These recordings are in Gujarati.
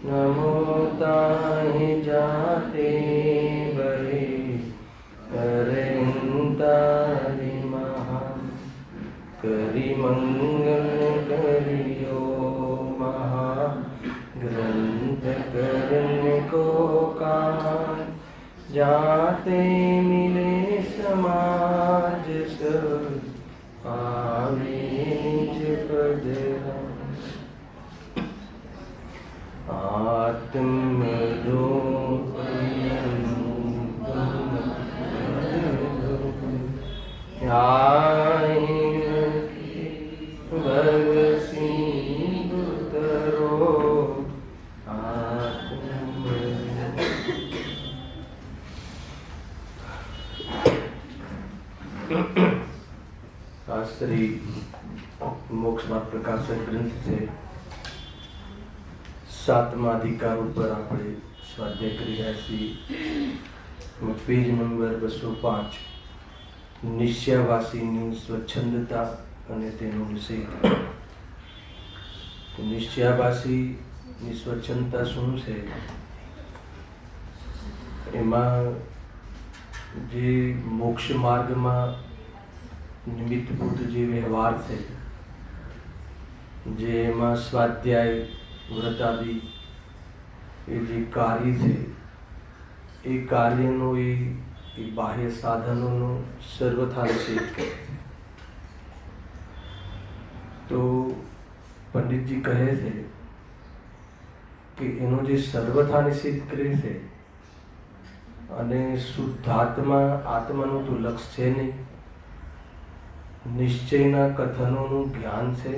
नमो ताहि जाते बहे करेंतारि महा करि मंगल करियो महा ग्रंथ करने को कान जाते मिले समाज सब आवे निज पद आत्म श्री मोक्ष मार्ग प्रकाशन ग्रंथ से 7मा अधिकार पर આપણે સ્વાધ્યાય કરી રહ્યા છીએ. પેજ નંબર 205 નિશ્ચયવાસીની સ્વચ્છંદતા અને તેનો નિષેધ. નિશ્ચયવાસીની સ્વચ્છંદતા શું છે? એમાં જે મોક્ષ માર્ગમાં નિમિત્તભૂત જે વ્યવહાર છે, જે એમાં સ્વાધ્યાય વ્રતાદિ એ જે કાર્ય છે, એ કાર્યનો એ બાહ્ય સાધનોનો સર્વથા નિષેધ કરે. તો પંડિતજી કહે છે કે એનો જે સર્વથા નિષેધ કરે છે અને શુદ્ધાત્મા આત્માનું તો લક્ષ છે નહીં, નિશ્ચયના કથનોનું જ્ઞાન છે.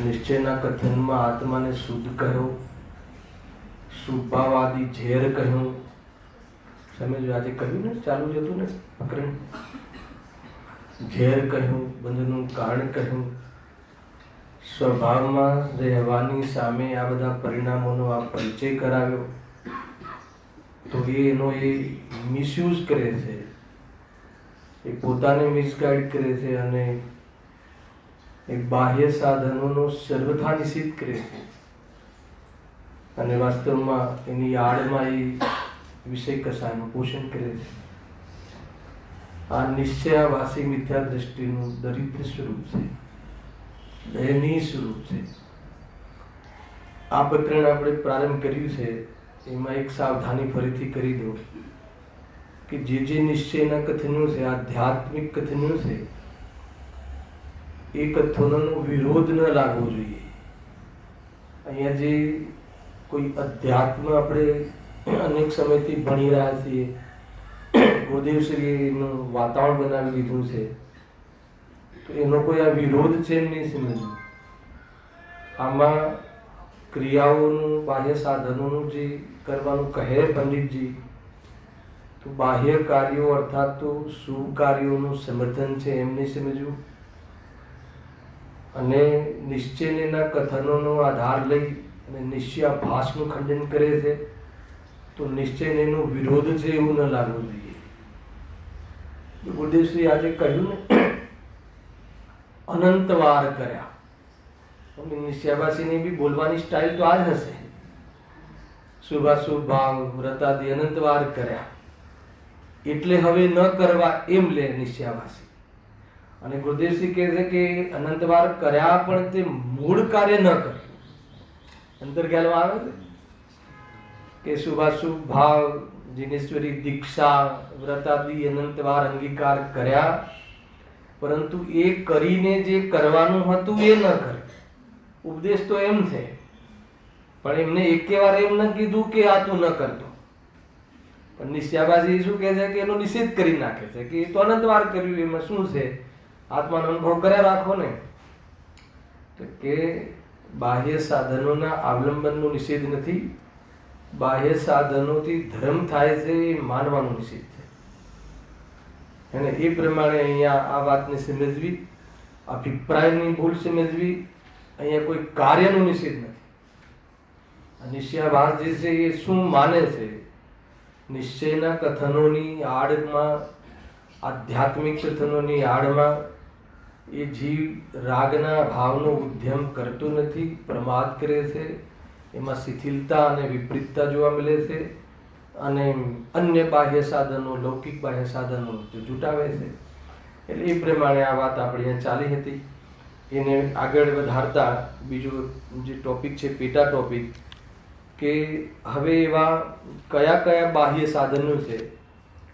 નિશ્ચયના કથનમાં આત્માને શુદ્ધ કહ્યો, શુભાવાદી ઝેર કહ્યું. સમજો આજે કહ્યું ને, ચાલુ જ હતું ને પ્રકરણ. ઝેર કહ્યું, બંધનું કારણ કહ્યું, સ્વભાવમાં રહેવાની સામે આ બધા પરિણામોનો આ પરિચય કરાવ્યો. તો એનો એ મિસયુઝ કરે છે, એ પોતાને મિસગાઈડ કરે છે અને એક બાહ્ય સાધનોનો સર્વથા નિષેધ કરે છે. અને વાસ્તવમાં એની આડમાં એ વિષય કસાયનું પોષણ કરે છે. આ નિશ્ચયવાસી મિથ્યા દ્રષ્ટિનું દરિદ્ર સ્વરૂપ છે, દયનીય સ્વરૂપ છે. આ પ્રકરણ આપણે પ્રારંભ કર્યું છે, એમાં એક સાવધાની ફરીથી કરી દો કે જે નિશ્ચયના કથનો છે, આધ્યાત્મિક કથનો છે, એ કથનોનો વિરોધ ન લાગવો જોઈએ. અહીંયા જે કોઈ અધ્યાત્મ આપણે અનેક સમયથી ભણી રહ્યા છીએ, ગુરુદેવશ્રીએ એનું વાતાવરણ બનાવી દીધું છે, તો એનો કોઈ આ વિરોધ છે એમ નહીં સમજવું. આમાં ક્રિયાઓનું, બાહ્ય સાધનોનું જે કરવાનું કહે પંડિતજી, તો બાહ્ય કાર્યો અર્થાત તો શુભ કાર્યોનું સમર્થન છે એમ નહીં સમજવું. અને નિશ્ચયના કથનોનો આધાર લઈ અને નિશ્ચયાભાસનું ખંડન કરે છે, તો નિશ્ચયનો વિરોધ છે એવું ન લાગવું જોઈએ. ગુરુદેવશ્રી આજે કહ્યું ને, અનંત વાર કર્યા. નિશ્ચયાભાસીની બી બોલવાની સ્ટાઇલ તો આ જ હશે. શુભાશુભ ભાવ વ્રતાદિ અનંત વાર કર્યા એટલે હવે ન કરવા એમ લે નિશ્ચયાભાસી. અને ગુરુદેવશ્રી કહે છે કે અનંતવાર કર્યા પણ તે મૂળ કાર્ય ન કર્યું. અંતર્ખ્યાલમાં આવે છે કે શુભાશુભ ભાવ, જીનેશ્વરી દીક્ષા, વ્રતાદિ અનંતવાર અંગીકાર કર્યા, પરંતુ એ કરીને જે કરવાનું હતું એ ન કર્યું. ઉપદેશ તો એમ છે, પણ એમને એકે વાર એમ ન કીધું કે આ તું ન કરતો. પણ નિશ્ચયાભાસી શું કહે છે કે એનો નિષેધ કરી નાખે છે કે એ તો અનંતવાર કર્યું, એમાં શું છે, આત્માનો અનુભવ કર્યા રાખો ને. તો કે બાહ્ય સાધનોના અવલંબનનો નિષેધ નથી, બાહ્ય સાધનોથી ધર્મ થાય છે એ માનવાનો નિષેધ છે. અને એ પ્રમાણે અહીંયા આ વાતને સમજવી, અભિપ્રાયની ભૂલ સમજવી. અહીંયા કોઈ કાર્યનો નિષેધ નથી. નિશ્ચયાભાસ જે છે એ શું માને છે? નિશ્ચયના કથનોની આડમાં આધ્યાત્મિક કથનોની આડમાં એ જીવ રાગના ભાવનો ઉદ્યમ કરતો નથી, પ્રમાદ કરે છે, એમાં શિથિલતા અને વિપરીતતા જોવા મળે છે, અને અન્ય બાહ્ય સાધનો, લૌકિક બાહ્ય સાધનો તે જુટાવે છે. એટલે એ પ્રમાણે આ વાત આપણી અહીંયા ચાલી હતી. એને આગળ વધારતા બીજો જે ટોપિક છે, પેટા ટોપિક, કે હવે એવા કયા કયા બાહ્ય સાધનો છે,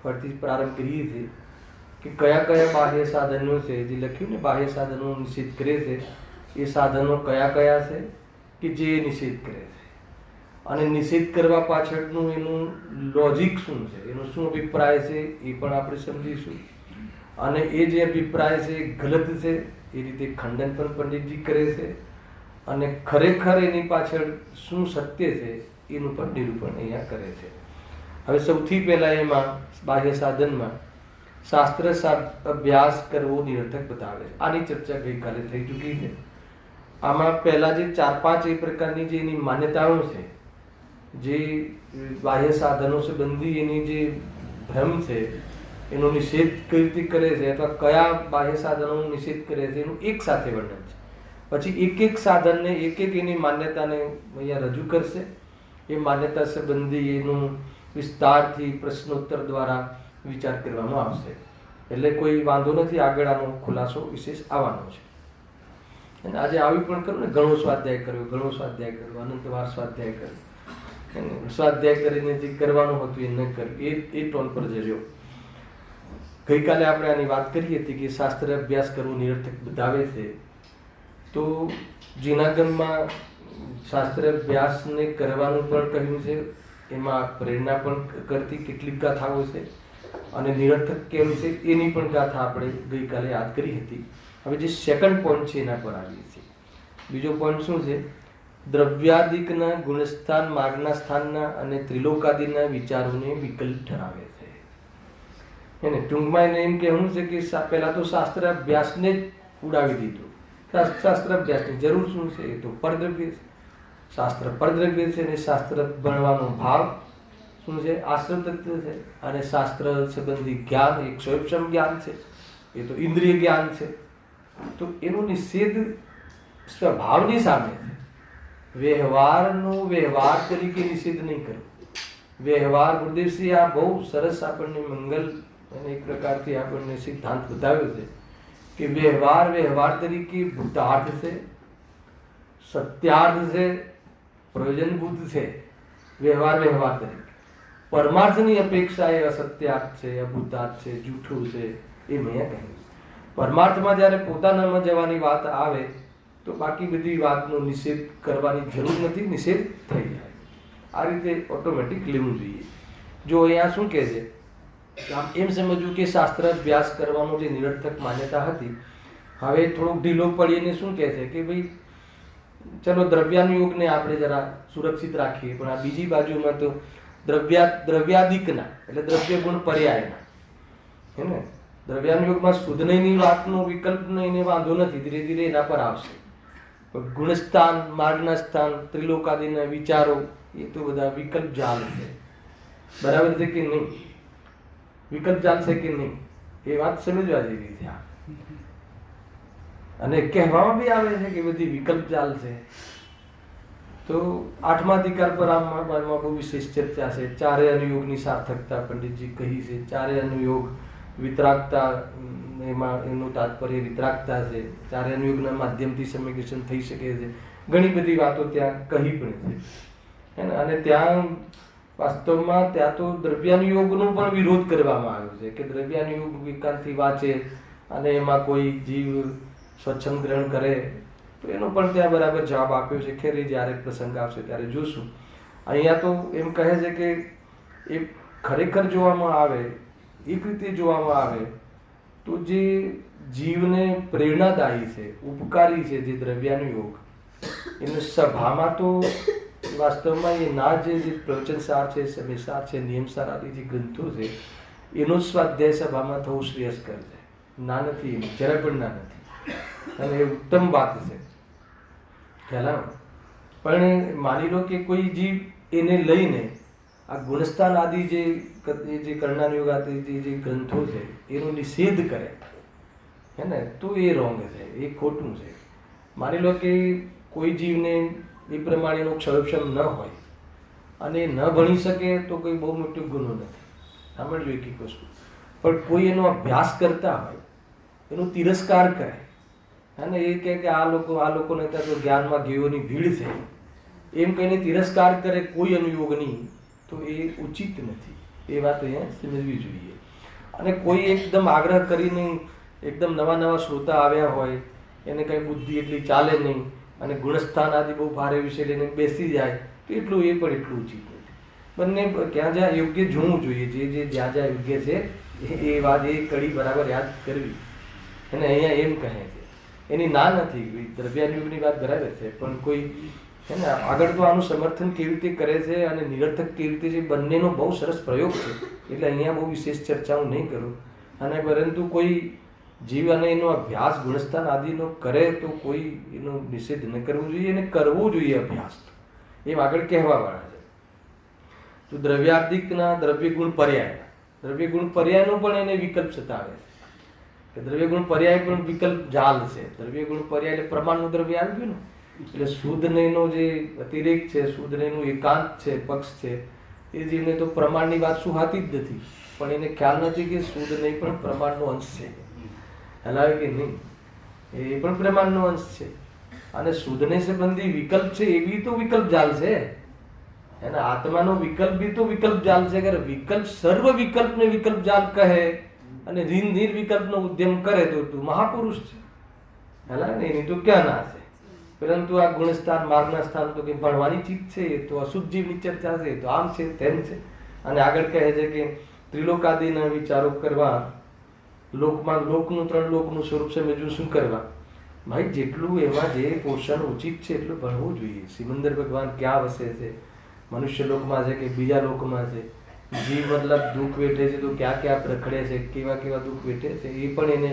ફરીથી પ્રારંભ કરીએ છીએ કે કયા કયા બાહ્ય સાધનો છે, જે લખ્યું ને બાહ્ય સાધનો નિષેધ કરે છે, એ સાધનો કયા કયા છે કે જે નિષેધ કરે છે, અને નિષેધ કરવા પાછળનું એનું લોજિક શું છે, એનો શું અભિપ્રાય છે એ પણ આપણે સમજીશું. અને એ જે અભિપ્રાય છે એ ગલત છે એ રીતે ખંડન પણ પંડિતજી કરે છે, અને ખરેખર એની પાછળ શું સત્ય છે એનું પણ નિરૂપણ અહીંયા કરે છે. હવે સૌથી પહેલા એમાં બાહ્ય સાધનમાં શાસ્ત્ર અભ્યાસ કરવો નિરર્થક બતાવે છે. આની ચર્ચા ગઈકાલે થઈ ચૂકી છે. આમાં પહેલા જે 4-5 એ પ્રકારની જે એની માન્યતાઓ છે, જે બાહ્ય સાધનો સંબંધી એની જે ભ્રમ છે, એનો નિષેધ કઈ રીતે કરે છે અથવા કયા બાહ્ય સાધનોનો નિષેધ કરે છે એનું એક સાથે વર્ણન છે. પછી એક એક સાધનને એક એક એની માન્યતાને અહીંયા રજૂ કરશે. એ માન્યતા સંબંધી એનું વિસ્તારથી પ્રશ્નોત્તર દ્વારા વિચાર કરવામાં આવશે. એટલે કોઈ વાંધો નથી, આગળ આનો ખુલાસો વિશેષ આવવાનો છે. અને આજે આવી પણ કરું ને, ઘણો સ્વાધ્યાય કર્યો, ઘણો સ્વાધ્યાય કર્યો, અનંતવાર સ્વાધ્યાય કર્યો, સ્વાધ્યાય કરીને જે કરવાનું હતું એ ન કર્યું, એ ટોન પર જજો. ગઈકાલે આપણે આની વાત કરી હતી કે શાસ્ત્ર અભ્યાસ કરવો નિરર્થક બતાવે છે. તો જૂનાગમમાં શાસ્ત્ર અભ્યાસને કરવાનું પણ કહ્યું છે, એમાં પ્રેરણા પણ કરતી કેટલીક ગાથાઓ છે, અને નિરર્થક કેમ છે એની પણ ગાથા આપણે ગઈકાલે યાદ કરી હતી. હવે જે સેકન્ડ પોઈન્ટ છે એના પર આવીએ છીએ. બીજો પોઈન્ટ શું છે? દ્રવ્યાદિકના ગુણસ્થાન, માર્ગના સ્થાનના અને ત્રિલોકાદિના વિચારોને વિકલ્પ ઠરાવે છે. એને ટૂંકમાં એને એમ કહેવું છે કે પહેલા તો શાસ્ત્ર અભ્યાસને જ ઉડાવી દીધું. શાસ્ત્ર અભ્યાસની જરૂર શું છે? એ તો પરદ્રવ્ય છે. શાસ્ત્ર પરદ્રવ્ય છે, અને શાસ્ત્ર ભણવાનો ભાવ શું છે? આશ્રમ તત્વ છે. અને શાસ્ત્ર સંબંધી જ્ઞાન એક સ્વયંક્ષમ જ્ઞાન છે, એ તો ઇન્દ્રિય જ્ઞાન છે. તો એનો નિષેધ સ્વભાવની સામે છે. વ્યવહારનો વ્યવહાર તરીકે નિષેધ નહીં કરવો. વ્યવહાર ગુરુદેવશ્રી આ બહુ સરસ આપણને મંગલ અને એક પ્રકારથી આપણને સિદ્ધાંત બતાવ્યો છે કે વ્યવહાર તરીકે ભૂતાર્થ છે, સત્યાર્થ છે, પ્રયોજનભૂત છે. વ્યવહાર તરીકે પરમાર્થની અપેક્ષા એ અસત્યાર્થ છે, અભૂતાર્થ છે, જૂઠું છે, એ મેં કહ્યું. પરમાર્થમાં જ્યારે પોતાનામાં જવાની વાત આવે તો બાકી બધી વાતનો નિષેધ કરવાની જરૂર નથી, નિષેધ થઈ જાય. આ રીતે ઓટોમેટિક લેવું જોઈએ. જો અહીંયા શું કહે છે, આમ એમ સમજવું કે શાસ્ત્ર અભ્યાસ કરવાનો જે નિરર્થક માન્યતા હતી, હવે થોડુંક ઢીલો પડીને શું કહે છે કે ભાઈ ચલો દ્રવ્યાનુયોગને આપણે જરા સુરક્ષિત રાખીએ, પણ આ બીજી બાજુમાં તો દ્રવ્યાદિકના એટલે દ્રવ્ય ગુણ પર્યાયના હે ને, દ્રવ્યાનુયોગમાં શુદ્ધનયની વાતનો વિકલ્પ એને વાંધો નથી, ધીરે ધીરે એના પર આવશે. પણ ગુણસ્થાન, માર્ગના સ્થાન, ત્રિલોકાદિના વિચારો એ તો બધા વિકલ્પ જાલ છે. બરાબર છે કે નહીં? વિકલ્પ જાલ છે કે નહીં એ વાત સમજવા જેવી છે. અને કહેવામાં બી આવે છે કે બધી વિકલ્પ જાલ છે. તો 8મા અધિકાર પર આમાં બહુ વિશેષ ચર્ચા છે. ચારે અનુયોગની સાર્થકતા પંડિતજી કહી છે. ચારે અનુયોગ વિતરાગતા, એમાં એનું તાત્પર્ય વિતરાગતા છે. ચારે અનુયોગના માધ્યમથી સમીકરણ થઈ શકે છે. ઘણી બધી વાતો ત્યાં કહી પણ છે. અને ત્યાં વાસ્તવમાં ત્યાં તો દ્રવ્યાનુયોગનો પણ વિરોધ કરવામાં આવ્યો છે કે દ્રવ્યાનુયોગ વિકાંતથી વાંચે અને એમાં કોઈ જીવ સ્વચ્છંદ ગ્રહણ કરે તો એનો પણ ત્યાં બરાબર જવાબ આપ્યો છે. ખેર જ્યારે પ્રસંગ આવશે ત્યારે જોશું. અહીંયા તો એમ કહે છે કે એ ખરેખર જોવામાં આવે, એક રીતે જોવામાં આવે તો જે જીવને પ્રેરણાદાયી છે, ઉપકારી છે, જે દ્રવ્યાનુયોગ એને સભામાં તો વાસ્તવમાં એ ના જે પ્રવચનસાર છે, સમયસાર છે, નિયમસાર આદિ જે ગ્રંથો છે એનો સ્વાધ્યાય સભામાં થવું શ્રેયસ્કર છે. ના નથી, જરા પણ ના નથી, અને એ ઉત્તમ વાત છે. ખ્યાલ? પણ માની લો કે કોઈ જીવ એને લઈને આ ગુણસ્થાન આદિ જે કર્ણાનુયોગ આદિ જે ગ્રંથો છે એનો નિષેધ કરે હે ને, તો એ રોંગ છે, એ ખોટું છે. માની લો કે કોઈ જીવને એ પ્રમાણેનો ક્ષયક્ષમ ન હોય અને ન ભણી શકે તો કોઈ બહુ મોટો ગુનો નથી. સાંભળજો એક વસ્તુ, પણ કોઈ એનો અભ્યાસ કરતા હોય એનો તિરસ્કાર કરે અને એ કહે કે આ લોકોને ત્યાં તો જ્ઞાનમાં ગેયોની ભીડ છે એમ કહીને તિરસ્કાર કરે કોઈ અનુયોગની, તો એ ઉચિત નથી. એ વાત અહીંયા સમજવી જોઈએ. અને કોઈ એકદમ આગ્રહ કરીને એકદમ નવા શ્રોતા આવ્યા હોય, એને કંઈ બુદ્ધિ એટલી ચાલે નહીં અને ગુણસ્થાન આદિ બહુ ભારે વિષય લઈને બેસી જાય, તો એટલું એ પણ એટલું ઉચિત નથી. બંને ક્યાં જ્યાં યોગ્ય જોવું જોઈએ, જે જ્યાં જ્યાં યોગ્ય છે એ વાત, એ કડી બરાબર યાદ કરવી. અને અહીંયા એમ કહે છે, એની ના નથી, દ્રવ્યાનુયોગની વાત બરાબર છે, પણ કોઈ છે ને આગળ તો આનું સમર્થન કેવી રીતે કરે છે અને નિરર્થક કેવી રીતે છે, બંનેનો બહુ સરસ પ્રયોગ છે. એટલે અહીંયા બહુ વિશેષ ચર્ચા હું નહીં કરું. અને પરંતુ કોઈ જીવ અને એનો અભ્યાસ ગુણસ્થાન આદિનો કરે તો કોઈ એનો નિષેધ ન કરવો જોઈએ, અને કરવો જોઈએ અભ્યાસ, એમ આગળ કહેવાવાળા છે. તો દ્રવ્યાર્ધિકના દ્રવ્ય ગુણ પર્યાયનો પણ એને વિકલ્પ સતાવે છે. દ્રવ્ય ગુણ પર્યાય પણ વિકલ્પ જાલ છે. દ્રવ્ય ગુણ પર્યાય એટલે પ્રમાણનું દ્રવ્ય આવી ગયું ને, એટલે શુદ્ધ નયનો જે અતિરેક છે, શુદ્ધ નયનું એકાંત છે, પક્ષ છે, એ જીવને તો પ્રમાણની વાત સુહાતી જ નથી, પણ એને ખ્યાલ નથી કે શુદ્ધ નહીં પણ પ્રમાણનો અંશ છે. હલાવે કે નહીં, એ પણ પ્રમાણનો અંશ છે. અને શુદ્ધને સંબંધી વિકલ્પ છે એ બી તો વિકલ્પ જાલ છે. એના આત્માનો વિકલ્પ બી તો વિકલ્પ જાલ છે. અગર વિકલ્પ સર્વ વિકલ્પને વિકલ્પ જાલ કહે અને નિર્વિકલ્પનો ઉદ્યમ કરે તો તું મહાપુરુષ છે. હલાવે ને, એની તો ક્યાં ના છે. પરંતુ આ ગુણસ્થાન માર્ગના સ્થાન તો કે ભણવાની ચીજ છે, એ તો અશુદ્ધ જીવની ચર્ચા છે, તો આમ છે તેમ છે. અને આગળ કહે છે કે ત્રિલોકાદિના વિચારો કરવા, લોકનું 3 લોકનું સ્વરૂપ સમજવું શું કરવા. ભાઈ જેટલું એમાં જે પોષણ ઉચિત છે એટલું ભણવું જોઈએ. સિમંદર ભગવાન ક્યાં વસે છે, મનુષ્ય લોકમાં છે કે બીજા લોકમાં છે, જીવ મતલબ દુઃખ વેઠે છે તો ક્યાં ક્યાં રખડે છે, કેવા કેવા દુઃખ વેઠે છે, એ પણ એને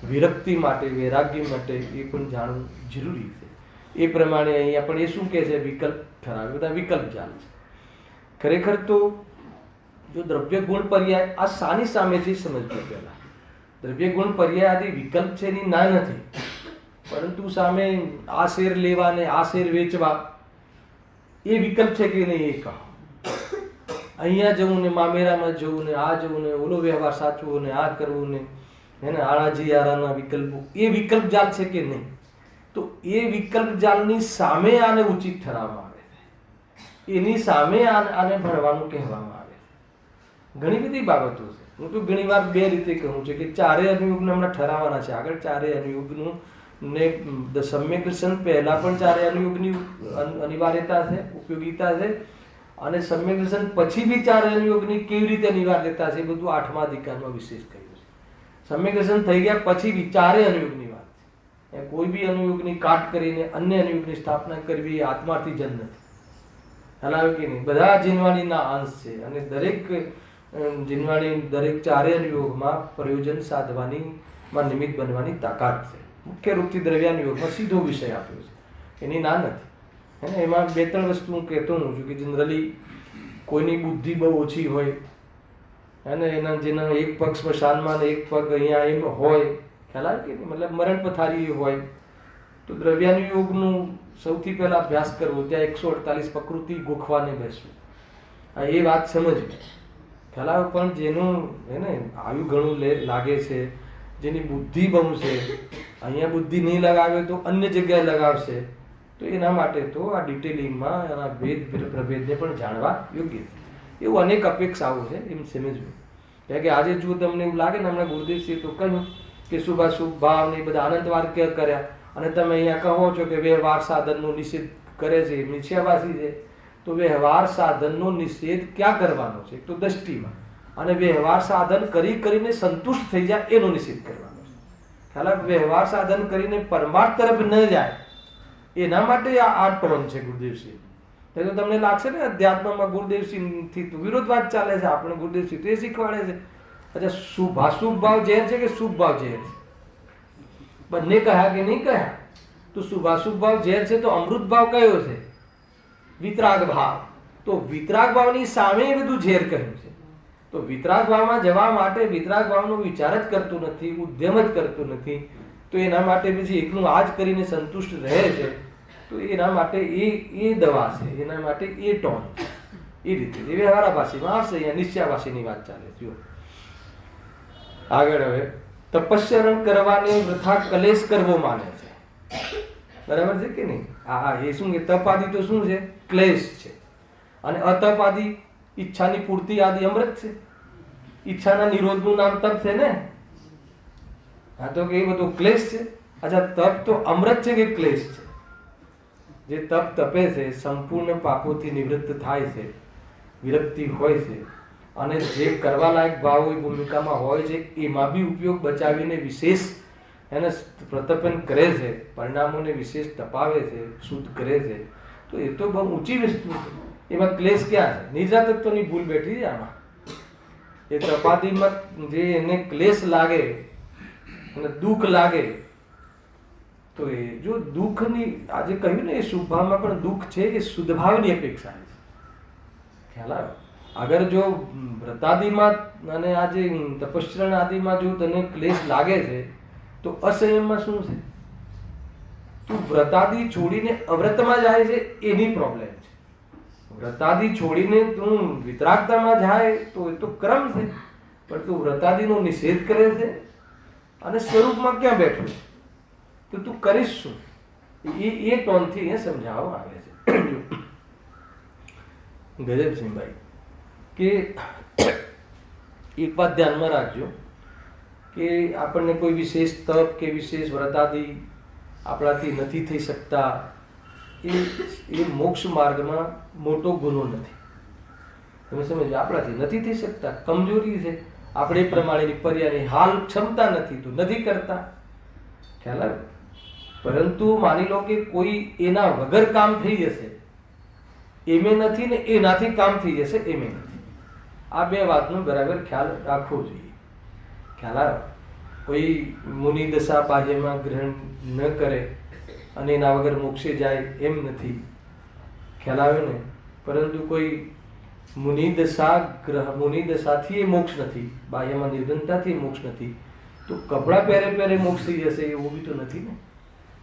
વિરક્તિ માટે, વૈરાગ્ય માટે એ પણ જાણવું જરૂરી છે. એ પ્રમાણે અહીંયા પણ એ શું કહે છે, વિકલ્પ ઠરાવે, બધા વિકલ્પ જાલ છે. ખરેખર તો જો દ્રવ્ય ગુણ પર્યાય આ સાની સામે છે સમજવું. પહેલા દ્રવ્ય ગુણ પર્યાય આદિ વિકલ્પ છે એની ના નથી, પરંતુ સામે આ શેર લેવા ને આ શેર વેચવા એ વિકલ્પ છે કે નહીં એ કહો. અહીંયા જવું ને મામેરામાં જવું ને આ જવું ને ઓલો વ્યવહાર સાચવો ને આ કરવું ને એને આણાજી આરાના વિકલ્પો, એ વિકલ્પ જાલ છે કે નહીં. તો એ વિકલ્પ જાલની સામે આને ઉચિત ઠરાવવામાં આવે છે, એની સામે આને ભણવાનું કહેવામાં આવે છે. ઘણી બધી બાબતો છે. હું તો ઘણી વાર બે રીતે કહું છું કે ચારેય અનુયોગને હમણાં ઠરાવવાના છે. આગળ ચારેય અનુયોગનું ને સમ્યક દર્શન પહેલા પણ ચારેય અનુયોગની અનિવાર્યતા છે, ઉપયોગિતા છે, અને સમ્યક દર્શન પછી બી ચારેય અનુયોગની કેવી રીતે અનિવાર્યતા છે એ બધું 8મા અધિકારમાં વિશેષ કહ્યું છે. સમ્યક દર્શન થઈ ગયા પછી બી ચારેય અનુયોગની વાત છે. કોઈ બી અનુયોગની કાટ કરીને અન્ય અનુયોગની સ્થાપના કરવી એ આત્માર્થી જન નથી. હલાવે કે નહીં, બધા જીનવાણીના અંશ છે. અને દરેક જીનવાણી દરેક ચારેય અનુયોગમાં પ્રયોજન સાધવાની નિમિત્ત બનવાની તાકાત છે. મુખ્ય રૂપથી દ્રવ્યાનુયોગમાં સીધો વિષય આપ્યો છે, એની ના નથી. હે ને, એમાં 2-3 વસ્તુ હું કહેતો હોઉં છું કે જનરલી કોઈની બુદ્ધિ બહુ ઓછી હોય અને જેના એક પગ સ્મશાનમાં ને એક પગ અહીંયા એમ હોય, ખ્યાલ આવે કે નહીં, મતલબ મરણ પથારી હોય, તો દ્રવ્યાનુયોગનું સૌથી પહેલા અભ્યાસ કરવો. ત્યાં 148 પ્રકૃતિ ગોખવાને બેસવું, એ વાત સમજવી. ખ્યાલ આવે. પણ જેનું હે ને આયુ ઘણું લાગે છે, જેની બુદ્ધિ બહુ છે, અહીંયા બુદ્ધિ નહીં લગાવે તો અન્ય જગ્યાએ લગાવશે, તો એના માટે તો આ ડિટેલિંગમાં એના ભેદ પ્રભેદને પણ જાણવા યોગ્ય છે. એવું અનેક અપેક્ષાઓ છે, એમ સમજવું. કારણ કે આજે જો તમને એવું લાગે ને, હમણાં ગુરુદેવસિંહે તો કહ્યું કે શુભાશુભ ભાવ ને બધા આનંદ વાક્ય કર્યા, અને તમે અહીંયા કહો છો કે વ્યવહાર સાધનનો નિષેધ કરે છે, મિથ્યાભાસી છે. તો વ્યવહાર સાધનનો નિષેધ ક્યાં કરવાનો છે? તો દ્રષ્ટિમાં. અને વ્યવહાર સાધન કરીને સંતુષ્ટ થઈ જાય એનો નિષેધ કરવાનો છે. ખ્યાલ, વ્યવહાર સાધન કરીને પરમાર્થ તરફ ન જાય એના માટે આ ટોન છે ગુરુદેવસિંહ. તો તમને લાગશે ને અધ્યાત્મમાં ગુરુદેવસિંહથી તો વિરોધવાદ ચાલે છે. આપણે ગુરુદેવસિંહ તો એ શીખવાડે છે. અચ્છા, શુભાશુભ ભાવ ઝેર છે કે શુભ ભાવ ઝેર છે? બંને કહ્યા કે નહીં કહ્યા? તો શુભાશુભ ભાવ ઝેર છે તો અમૃત ભાવ કયો છે? વિતરાગ ભાવ. તો વિતરાગ ભાવની સામે એ બધું ઝેર કહ્યું છે. તો વિતરાગ ભાવમાં જવા માટે વિતરાગ ભાવનો વિચાર જ કરતું નથી, ઉદ્યમ જ કરતું નથી, તો એના માટે પછી એકનું આ જ કરીને સંતુષ્ટ રહે છે. તો એના માટે એ દવા છે, એના માટે એ ટોન છે. એ રીતે એ વ્યવહારાભાષીમાં આવશે. અહીંયા નિશ્ચયાભાષીની વાત ચાલે છે. આગળ હવે તપસ્યા કરવાને વૃથા કલેશ કરવો માને છે. બરાબર છે કે નહીં? હા, એ શું કે તપ આદિ તો શું છે? ક્લેશ છે. અને અતપ આદિ ઈચ્છાની પૂર્તિ આદિ અમૃત છે. ઈચ્છાના નિરોધનું નામ તપ છે ને? હા, તો કે એ બધો ક્લેશ છે. અચ્છા, તપ તો અમૃત છે કે ક્લેશ છે? જે તપ તપે છે સંપૂર્ણ પાપોથી નિવૃત્ત થાય છે, વિરક્તિ હોય છે, અને જે કરવા લાયક ભાવ એ ભૂમિકામાં હોય છે એમાં બી ઉપયોગ બચાવીને વિશેષ એને પ્રતપન કરે છે, પરિણામોને વિશેષ તપાવે છે, શુદ્ધ કરે છે. તો એ તો બહુ ઊંચી વસ્તુ છે. એમાં ક્લેશ ક્યાં છે? નિર્જાતત્વની ભૂલ બેઠી છે આમાં. એ તપાદીમાં જે એને ક્લેશ લાગે અને દુઃખ લાગે, તો એ જો દુઃખની આજે કહ્યું ને એ શુભ ભાવમાં પણ દુઃખ છે, એ શુદ્ધ ભાવની અપેક્ષા છે. ખ્યાલ આવ્યો? અગર જો વ્રતાદિમાં અને આજે તપસ્યા આદિમાં જો તને ક્લેશ લાગે છે તો અસંયમમાં શું છે? તું વ્રતાદિ છોડીને અવ્રતમાં જાય છે એની પ્રોબ્લેમ છે. વ્રતાદિ છોડીને તું વિતરાગતામાં જાય તો એ તો ક્રમ છે, પણ તું વ્રતાદિનો નિષેધ કરે છે અને સ્વરૂપમાં ક્યાં બેઠો છે? તો તું કરીશ શું? એ ટોનથી એ સમજાવવામાં આવે છે. ગજબસિંહભાઈ કે એક વાત ધ્યાનમાં રાખજો કે આપણને કોઈ વિશેષ તપ કે વિશેષ વ્રતાદિ આપણાથી નથી થઈ શકતા, એ મોક્ષ માર્ગમાં મોટો ગુનો નથી. તમે સમજો, આપણાથી નથી થઈ શકતા, કમજોરી છે, આપણે એ પ્રમાણેની પર્યાયની હાલ ક્ષમતા નથી, તો નથી કરતા. ખ્યાલ આવે? પરંતુ માની લો કે કોઈ એના વગર કામ થઈ જશે, એમે નથી ને એનાથી કામ થઈ જશે એમે નથી. આ બે વાતનો બરાબર ખ્યાલ રાખવો જોઈએ. ખ્યાલ આવે? કોઈ મુનિ દશા બાહ્યમાં ગ્રહણ ન કરે અને એના વગર મોક્ષે જાય એમ નથી. ખ્યાલ આવે ને? પરંતુ કોઈ મુનિ દશાથી એ મોક્ષ નથી, બાહ્યમાં નિર્બંધતાથી મોક્ષ નથી, તો કપડાં પહેરે મોક્ષ થઈ જશે એવું બી તો નથી ને.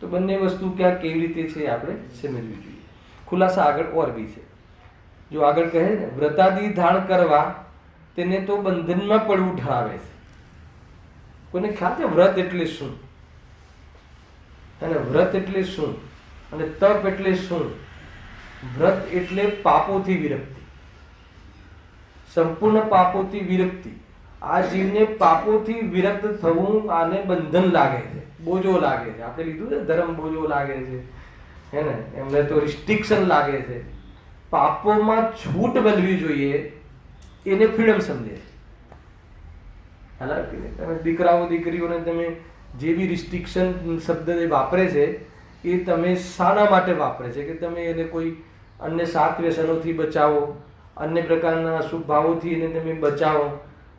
તો બંને વસ્તુ ક્યાં કેવી રીતે છે આપણે સમજવી જોઈએ. ખુલાસા આગળ ઓર બી છે. જો આગળ કહે ને વ્રતાદિ ધારણ કરવા તેને તો બંધનમાં પડવું ઠરાવે છે. કોઈને ખ્યાલ છે વ્રત એટલે શું? અને વ્રત એટલે શું? અને તપ એટલે શું? વ્રત એટલે પાપોથી વિરક્તિ, સંપૂર્ણ પાપોથી વિરક્તિ. આ જીવને પાપોથી વિરક્ત થવું આને બંધન લાગે છે, બોજો લાગે છે. આપણે લીધું છે ધર્મ બોજો લાગે છે, હે ને? એમને તો રિસ્ટ્રિક્શન લાગે છે. પાપોમાં છૂટ મળવી જોઈએ એને ફ્રીડમ સમજે છે. હાલાકી તમે દીકરાઓ દીકરીઓને તમે જે બી રિસ્ટ્રિક્શન શબ્દ વાપરે છે એ તમે શાના માટે વાપરે છે? કે તમે એને કોઈ અન્ય સાત વ્યસનોથી બચાવો, અન્ય પ્રકારના અશુભ ભાવોથી એને તમે બચાવો,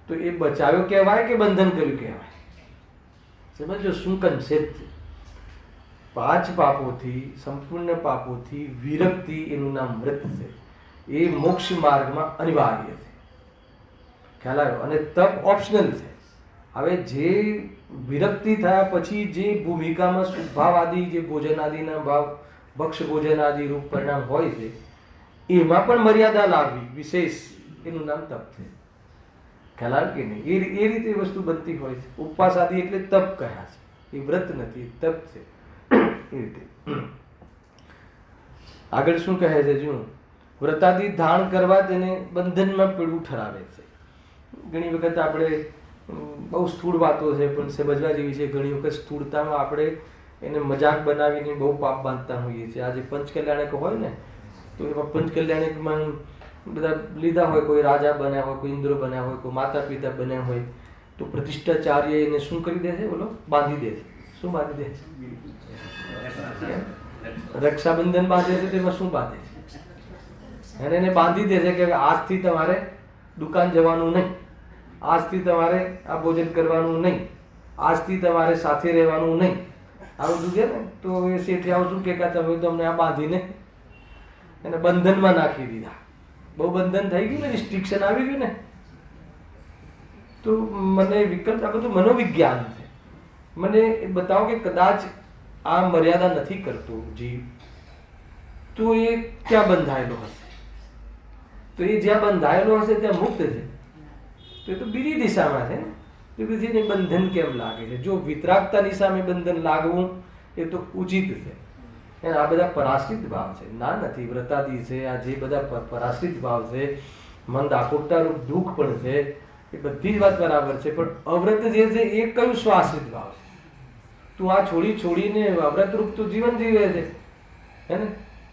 તો એ બચાવ્યો કહેવાય કે બંધન કર્યું કહેવાય? સમજો શું કન્સેપ્ટ છે. 5 પાપોથી, સંપૂર્ણ પાપોથી વિરક્તિ એનું નામ વ્રત છે. એ મોક્ષ માર્ગમાં અનિવાર્ય છે. ખ્યાલ આવ્યો? અને તપ ઓપ્શનલ છે. હવે જે વિરક્તિ થયા પછી જે ભૂમિકામાં સુભાવ આદિ, જે ભોજન આદિના ભાવ, ભક્ષ ભોજન આદિ રૂપ પરિણામ હોય છે, એમાં પણ મર્યાદા લાવવી વિશેષ, એનું નામ તપ છે. ખ્યાલ આવે કે નહીં? એ રીતે વસ્તુ બનતી હોય છે. ઉપવાસ આદિ એટલે તપ કહ્યા છે, એ વ્રત નથી, તપ છે. એ રીતે આગળ શું કહે છે? જો વ્રતાદિ ધારણ કરવા તેને બંધનમાં પડવું ઠરાવે છે. ઘણી વખત આપણે બહુ સ્થૂળ વાતો છે પણ સમજવા જેવી છે. ઘણી વખત સ્થૂળતામાં આપણે એને મજાક બનાવીને બહુ પાપ બાંધતા હોઈએ છીએ. આજે પંચકલ્યાણક હોય ને, તો એમાં પંચકલ્યાણકમાં બધા લીધા હોય, કોઈ રાજા બન્યા હોય, કોઈ ઇન્દ્ર બન્યા હોય, કોઈ માતા પિતા બન્યા હોય, તો પ્રતિષ્ઠાચાર્ય એને શું કરી દે છે? બોલો, બાંધી દે છે. શું બાંધી દે છે? રક્ષાબંધન બાંધે છે. તેમાં શું બાંધે છે? એને બાંધી દે છે કે આજથી તમારે દુકાન જવાનું નહીં, આજથી તમારે આ ભોજન કરવાનું નહીં, આજથી તમારે સાથે રહેવાનું નહીં. આ બધું છે ને, તો એ શેઠિયાઓ શું કે તમે તમને આ બાંધીને એને બંધનમાં નાખી દીધા. બહુ બંધન થઈ ગયું ને, રિસ્ટ્રિક્શન આવી ગયું ને, તો મને વિકલ્પ આ બધું મનોવિજ્ઞાન છે. મને એ બતાવો કે કદાચ આ મર્યાદા નથી કરતો જીવ, તો એ ક્યાં બંધાયેલો હશે? તો એ જ્યાં બંધાયેલો હશે ત્યાં મુક્ત છે, તો એ તો બીજી દિશામાં છે ને. તો પછી બંધન કેમ લાગે છે? જો વિતરાગતાની સામે બંધન લાગવું એ તો ઉચિત છે. આ બધા પરાશ્રિત ભાવ છે. ના નથી, વ્રતાદી છે, આ જે બધા પરાશ્રિત ભાવ છે, મન આકોટતા રૂપ દુઃખ પણ છે, એ બધી જ વાત બરાબર છે. પણ અવ્રત જે છે એ કયું સ્વાશ્રિત ભાવ છે? તું આ છોડીને અવ્રત રૂપ તું જીવન જીવે છે, હે ને?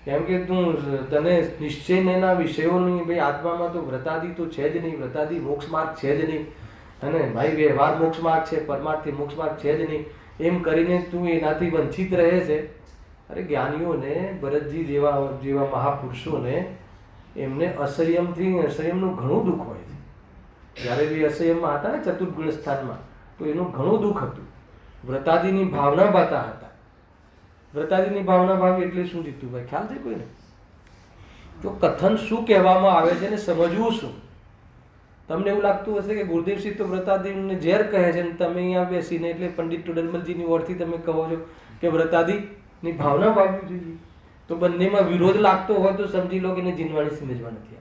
કેમ કે તું તને નિશ્ચયના વિષયોની, ભાઈ આત્મામાં તો વ્રતાદી તો છે જ નહીં, વ્રતાદી મોક્ષ માર્ગ છે જ નહીં, અને ભાઈ વ્યવહાર મોક્ષ માર્ગ છે, પરમાર્થી મોક્ષ માર્ગ છે જ નહીં, એમ કરીને તું એનાથી વંચિત રહે છે. અરે જ્ઞાનીઓને, ભરતજી જેવા મહાપુરુષોને, એમને અસંયમનું ઘણું દુઃખ હોય છે. જ્યારે બી અસંયમમાં હતા ને ચતુર્ગુણ સ્થાનમાં, તો એનું ઘણું દુઃખ હતું. વ્રતાદિની ભાવના બાતા હતા. વ્રતાદિની ભાવના ભાવ એટલે શું જીતું ભાઈ, ખ્યાલ છે કોઈને? તો કથન શું કહેવામાં આવે છે ને સમજવું શું? તમને એવું લાગતું હશે કે ગુરુદેવસિંહ તો વ્રતાદિને ઝેર કહે છે, અને તમે અહીંયા બેસીને એટલે પંડિત ટોડરમલજીની ઓળથી તમે કહો છો કે વ્રતાદિની ભાવના ભાવવી જોઈએ. તો બંનેમાં વિરોધ લાગતો હોય તો સમજી લો કે એને જીનવાણી સમજવા નથી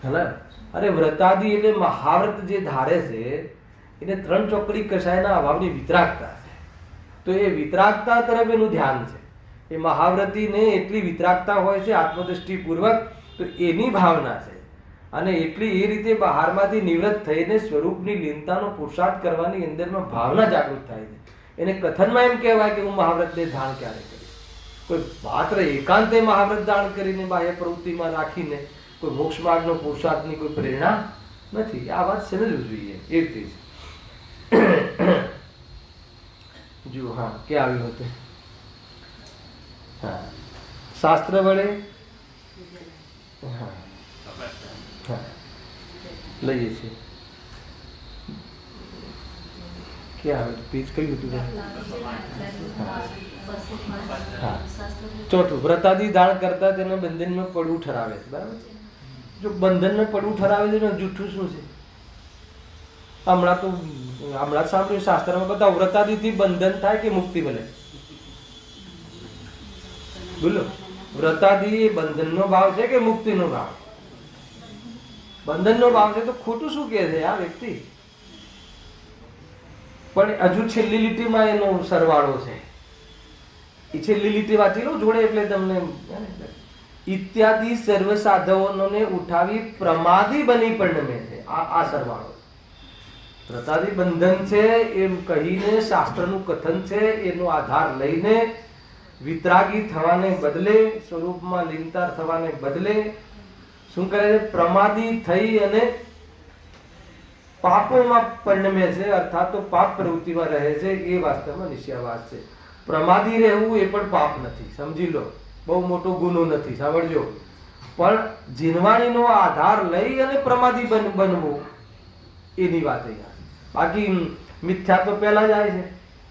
આવતી. અરે વ્રતાદિ એટલે મહાવ્રત જે ધારે છે એને 3 ચોકડી કસાયના અભાવની વિતરાગતા છે. તો એ વિતરાગતા તરફ એનું ધ્યાન છે. એ મહાવ્રતીને એટલી વિતરાગતા હોય છે આત્મદ્રષ્ટિપૂર્વક, તો એની ભાવના છે. અને એટલી એ રીતે બહારમાંથી નિવૃત્ત થઈને સ્વરૂપની લીનતાનો પુરુષાર્થ કરવાની અંદરમાં ભાવના જાગૃત થાય છે. એને કથનમાં એમ કહેવાય કે હું મહાવ્રતને ધારણ ક્યારે કરીશ. કોઈ માત્ર એકાંતે મહાવ્રત ધારણ કરીને બાહ્ય પ્રવૃત્તિમાં રાખીને કોઈ મોક્ષ માર્ગનો પુરુષાર્થની કોઈ પ્રેરણા નથી. આ વાત સમજવું જોઈએ. એ રીતે જો હા ક્યાં આવ્યું હતું? હા, શાસ્ત્ર વડે હા લઈએ છીએ. ક્યાં આવે પેજ કયું હતું? હા, ચોથું, વ્રતાદી દાન કરતા તેને બંધનમાં પડવું ઠરાવે છે. બરાબર છે. જો બંધનમાં પડવું ઠરાવે છે ને જૂઠું શું છે? હમણાં સાંભળ્યું શાસ્ત્રમાં બતાવો, વ્રતાદિથી બંધન થાય કે મુક્તિ મળે? બોલો, વ્રતાદી એ બંધનનો ભાવ છે કે મુક્તિનો ભાવ? બંધનનો ભાવ છે. તો ખોટું શું કહે છે આ વ્યક્તિ? પણ હજુ છેલ્લી લીટીમાં એનો સરવાળો છે. એ છેલ્લી લીટી વાંચી લો જોડે એટલે તમને. ઇત્યાદિ સર્વ સાધવોને ઉઠાવી પ્રમાદી બની પરિણમે છે. આ સરવાળો. વ્રતાદી બંધન છે એમ કહીને શાસ્ત્રનું કથન છે, એનો આધાર લઈને વિતરાગી થવાને બદલે, સ્વરૂપમાં લીનતા થવાને બદલે શું કરે છે? પ્રમાદી થઈ અને પાપોમાં પરિણમે છે, અર્થાત તો પાપ પ્રવૃત્તિમાં રહે છે. એ વાસ્તવમાં નિશ્ચયવાસ છે. પ્રમાદી રહેવું એ પણ પાપ નથી, સમજી લો. બહુ મોટો ગુનો નથી, સાંભળજો. પણ જીનવાણીનો આધાર લઈ અને પ્રમાદી બનવું એની વાત અહીંયા. બાકી મિથ્યા તો પહેલા જાય છે,